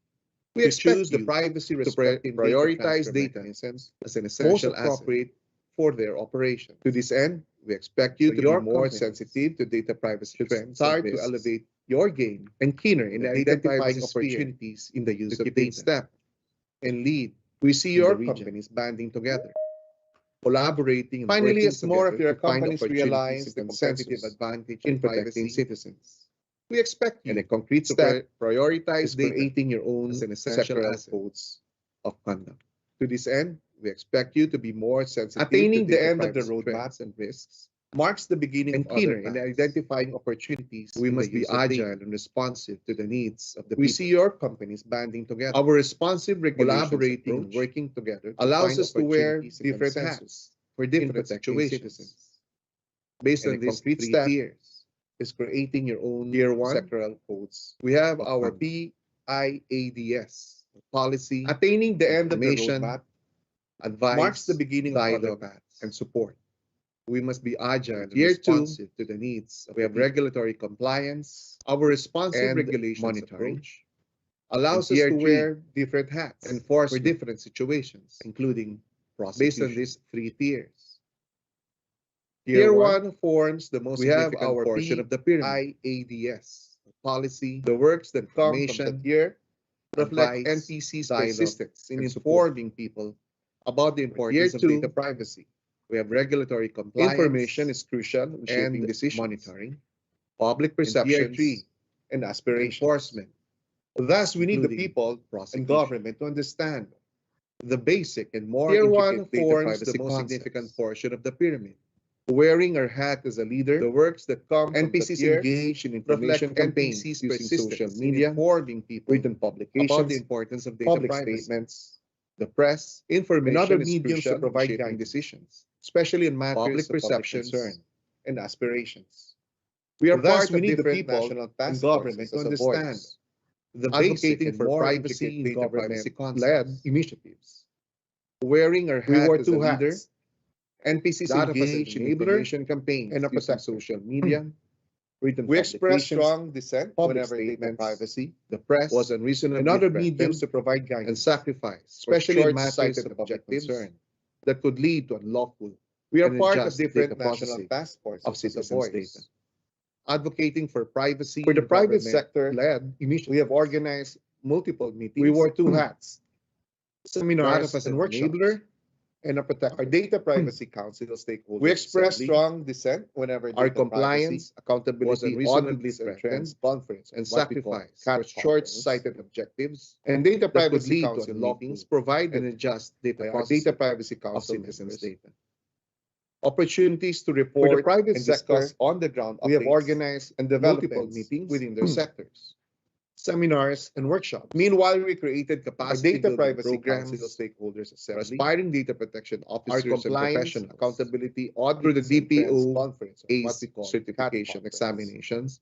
we choose the privacy to prioritize data as an essential asset for their operation. To this end, we expect you to be more sensitive to data privacy trends, start to elevate your game, and keener in identifying opportunities in the use of data. Step and lead. We see your companies banding together, collaborating, and finally, as more of your companies realize the competitive advantage in protecting citizens. We expect you in a concrete step prioritize creating your own as an essential codes of conduct. To this end, we expect you to be more sensitive. Attaining the end of the roadmaps and risks marks the beginning and keener in identifying opportunities. We must be agile and responsive to the needs of the people. We see your companies banding together. Our responsive collaborating and working together allows us to wear different hats for different situations. Based on these three tiers, is creating your own tier 1 sectoral codes. We have our PIADS policy. Attaining the end of the roadmap advice marks the beginning of other paths and support. We must be agile and responsive to the needs. We have regulatory compliance. Our responsive regulations monitoring approach allows us to wear different hats and for different situations, including based on these three tiers. Tier 1 forms the most significant portion of the pyramid. IADS policy, the works that come from the tier reflect NPC's persistence in informing people about the importance of data privacy. We have regulatory compliance. Information is crucial in shaping decisions, monitoring, public perception, and aspiration enforcement. Thus, we need the people and government to understand the basic and more intricate data privacy the most significant portion of the pyramid. Wearing our hat as a leader, the works that come NPCs from engage in information campaigns using social media, informing people, written publications about the importance of data public privacy. Statements, the press, information, and other mediums to provide guiding decisions, especially in matters public perceptions and aspirations. We are part of different national and government to understand the advocating for privacy in government-led initiatives. Wearing our hat as a leader, NPCs engage in information campaigns and protect social media. We express strong dissent whenever data privacy, the press, was unreasonable and other mediums to provide guidance and sacrifice, especially in matters of objectives that could lead to unlawful. We are part of different national task forces of citizens' data, advocating for privacy for the private sector-led initiatives. We have organized multiple meetings. We wore two hats: seminars as an enabler and a protector. Our data privacy council stakeholders. We express strong dissent whenever our compliance, accountability, audits, and trends conference and sacrifice for short-sighted objectives and data privacy council meetings provide and adjust data privacy council citizens' data. Opportunities to report for the private and discuss on the ground. We have organized and developed multiple meetings within their sectors, seminars, and workshops. Meanwhile, we created capacity data privacy council stakeholders assembly, aspiring data protection officers and professionals, accountability audit through the DPO conference, ACE certification examinations.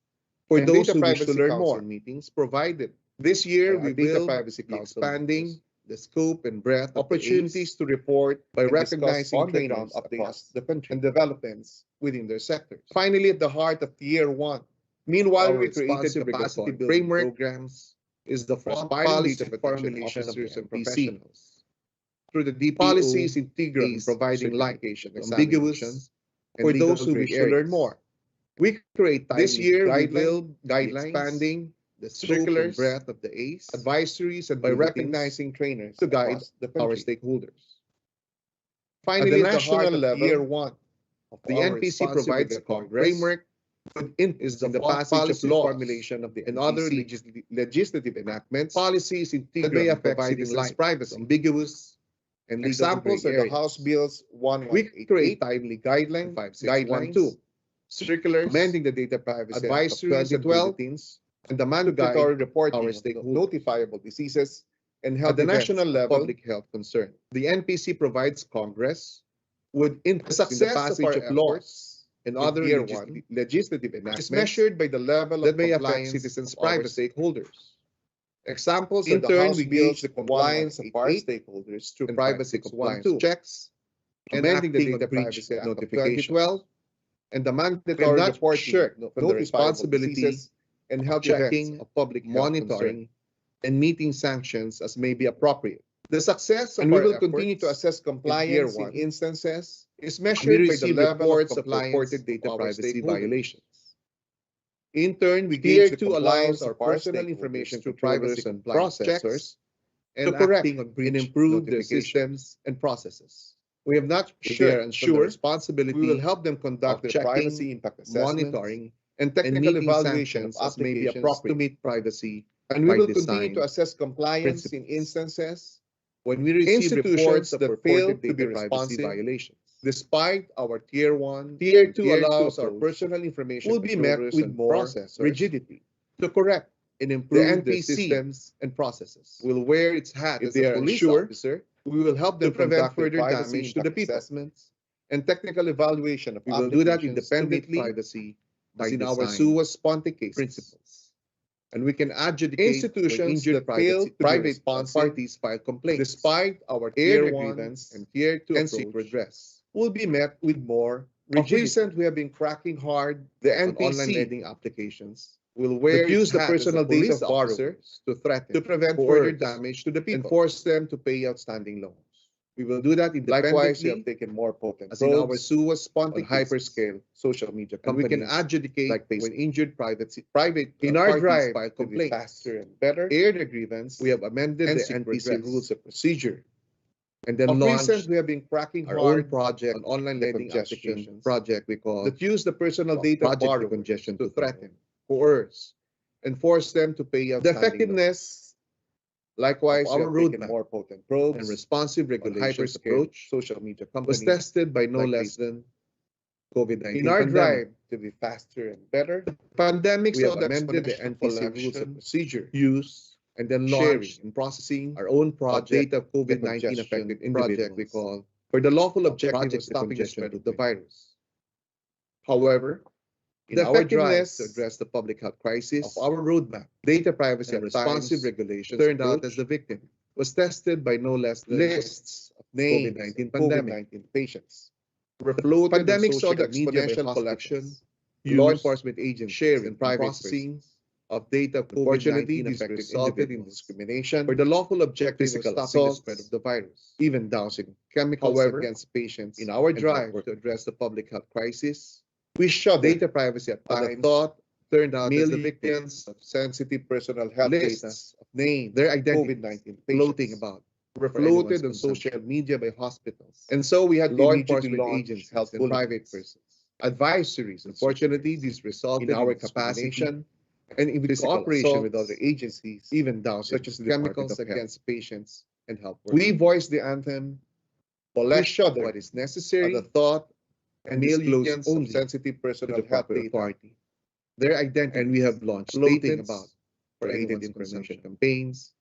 For those who wish to learn more, meetings provided. This year, we will be expanding the scope and breadth opportunities to report by recognizing on-the-ground updates the country and developments within their sectors. Finally, at the heart of Tier 1, meanwhile, we created capacity building programs is the policy formulation of officers and professionals. Through the DPO, policy is integral in providing light, ambiguous, for those who wish to learn more. We create this year we build guidelines expanding the circulars, breadth of the ACE, advisories, and by recognizing trainers to guide our stakeholders. Finally, at the national level, Tier 1 of the NPC provides a framework is the passage of law formulation of the and other legislative enactments, policies that may affect citizens' privacy, ambiguous, and examples are the House Bills 118. We create timely guidelines, guideline 2, circulars, amending the data privacy advisories and bulletins, and the mandatory reporting of notifiable diseases and health at the national level public health concern. The NPC provides Congress with input in the passage of laws and other legislative enactments is measured by the level that may affect citizens' privacy stakeholders. Examples in turn, we gauge the compliance of our stakeholders through privacy compliance checks, amending the data privacy Act of 2012, and the mandatory reporting of the responsibilities and health checking of public monitoring and meeting sanctions as may be appropriate. The success of we will continue to assess compliance in instances is measured by the level of reported data privacy violations. In turn, we gauge the compliance of personal information through privacy and processors and acting on breach and improve their systems and processes. We have not shared responsibility. We will help them conduct their privacy impact assessment, monitoring, and technical evaluations as may be appropriate to meet privacy. And we will continue to assess compliance in instances when we receive reports that fail to be responsive violations. Despite our Tier 1, Tier 2 allows our personal information will be met with more rigidity to correct and improve the systems and processes. Will wear its hat as a police officer. We will help them prevent further damage to the people. Assessments and technical evaluation of we will do that independently privacy as in our sua sponte cases principles. And we can adjudicate institutions that fail to private parties file complaints despite our Tier 1 and Tier 2 and seek redress will be met with more rigidity. Of recent, we have been cracking hard the NPC online lending applications will use the personal data of borrowers to threaten to prevent further damage to the people and force them to pay outstanding loans. We will do that independently. Likewise, we have taken more potent as in our sua sponte hyperscale social media companies. We can adjudicate like when injured private in our drive file complaints faster and better. Air the grievance. We have amended the NPC rules of procedure. And then launched, we have been cracking our own project on online lending applications project we call that use the personal data of borrower congestion to threaten, coerce, and force them to pay out the effectiveness. Likewise, our roadmap more potent probes and responsive regulations approach social media companies was tested by no less than COVID-19. In our drive to be faster and better, the pandemic saw the amended the NPC rules of procedure use and then launched and processing our own project of COVID-19 affected project we call for the lawful objective of stopping the spread of the virus. However, in our drive to address the public health crisis of our roadmap, data privacy and responsive regulations turned out as the victim was tested by no less than lists of names COVID-19 pandemic patients. Pandemic saw the exponential collection, law enforcement agents sharing and private processing of data unfortunately this resulted in discrimination for the lawful objective of stopping the spread of the virus, even dousing chemicals against patients in our drive to address the public health crisis. We shut data privacy at times. The thought turned out as the victims of sensitive personal health data of names, their identity, COVID-19 floating about, were floated on social media by hospitals. And so we had law enforcement agents, health and private persons, advisories. Unfortunately, this resulted in our capacity and in cooperation with other agencies, even down such as chemicals against patients and health workers. We voice the anthem, polish what is necessary, the thought, and disclose only sensitive personal health data, their identity, and we have launched statements about for aided information campaigns,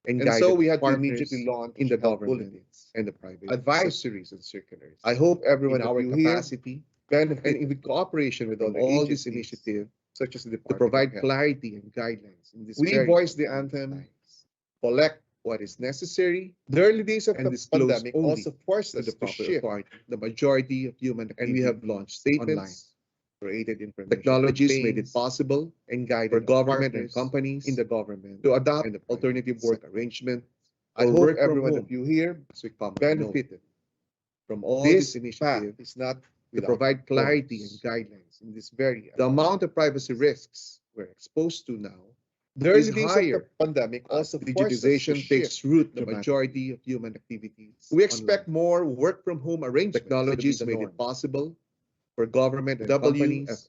and so we had to immediately launch in the government and the private advisories and circulars. I hope everyone in our capacity benefit and in cooperation with all these initiatives such as the to provide clarity and guidelines in this. We voice the anthem, collect what is necessary. The early days of the pandemic also forced us to shift the majority of human activity, and we have launched statements, created information technologies made it possible, and guided for government and companies in the government to adopt an alternative work arrangement. I hope everyone of you here benefited from all this initiative. Is not to provide clarity and guidelines in this very the amount of privacy risks we're exposed to now. The early days of the pandemic also digitization takes root the majority of human activities. We expect more work from home arrangements. Technologies made it possible for government and companies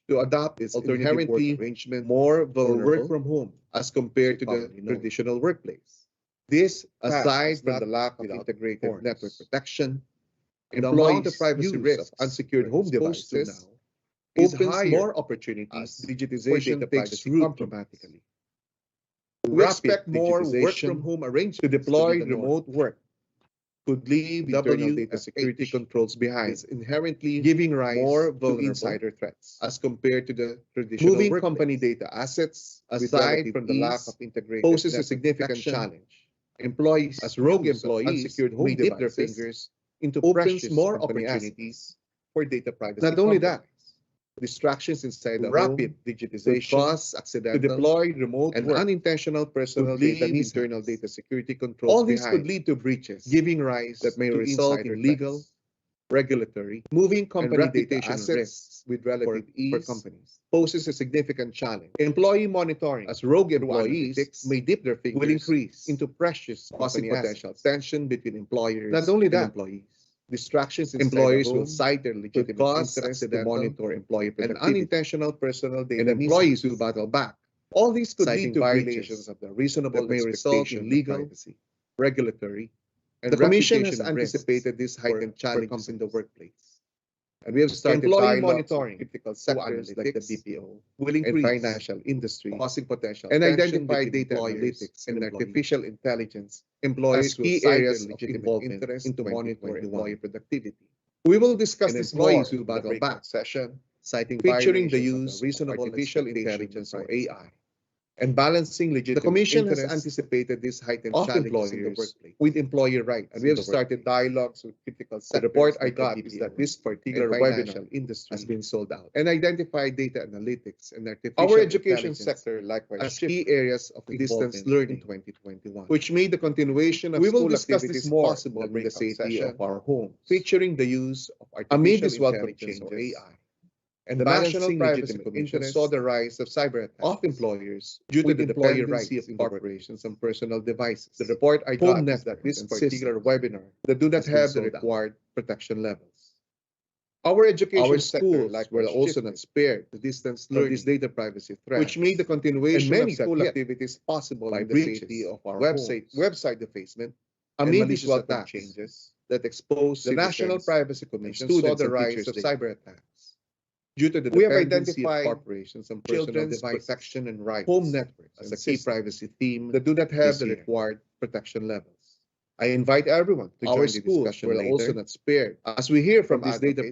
to adopt its inherently arrangement more vulnerable work from home as compared to the traditional workplace. This, aside from the lack of integrated network protection, and the amount of privacy risks of unsecured home devices now, opens more opportunities. Digitization takes root dramatically. We expect more work from home arrangements to deploy remote work. Could leave internal data security controls behind, inherently giving rise more to insider threats as compared to the traditional moving company data assets. Aside from the lack of integration, poses a significant challenge. Employees, as rogue employees, unsecured may dip their fingers into precious more opportunities for data privacy. Not only that, distractions inside the rapid digitization cause accidental to deploy remote and work, unintentional personal data internal data security controls. All this could lead to breaches, giving rise that may result in legal, regulatory, moving company data assets with relative ease for companies. Poses a significant challenge. Employee monitoring, as rogue employees may dip their fingers, will increase into precious causing potential tension between employers and employees. Distractions employers will cite their legitimate interests to monitor employee productivity, and unintentional personal data, and employees will battle back. All these could lead to violations of the reasonable may result in legal, privacy, regulatory, and the Commission has anticipated this heightened challenges in the workplace. And we have started employee monitoring critical sectors like the BPO, will increase, and financial industry, causing potential and identify data analytics and artificial intelligence employees key areas of legitimate interest into monitor employee productivity. We will discuss this more in the breakout session, citing featuring the use of reasonable artificial intelligence or AI, and balancing legitimate. The Commission has anticipated this heightened challenges in the workplace with employee rights, and we have started dialogues with critical sectors. The report I got is that this particular webinar industry has been sold out, and identified data analytics and artificial our education sector likewise as key areas of distance learning in 2021, which made the continuation of school activities possible in the safety of our homes, featuring the use of artificial intelligence or AI. And the National Privacy Commission saw the rise of cyber attacks of employers due to the employee rights of corporations on personal devices. The report I got is that this particular webinar that do not have the required protection levels. Our education schools were also not spared the distance learning this data privacy threat, which made the continuation of school activities possible by the safety of our website defacement amid these attack changes that exposed the National Privacy Commission saw the rise of cyber attacks. Due to the dependency of corporations on personal device protection and rights, home networks as a key privacy theme that do not have the required protection levels. I invite everyone to join the discussion later. Also not spared as we hear from this data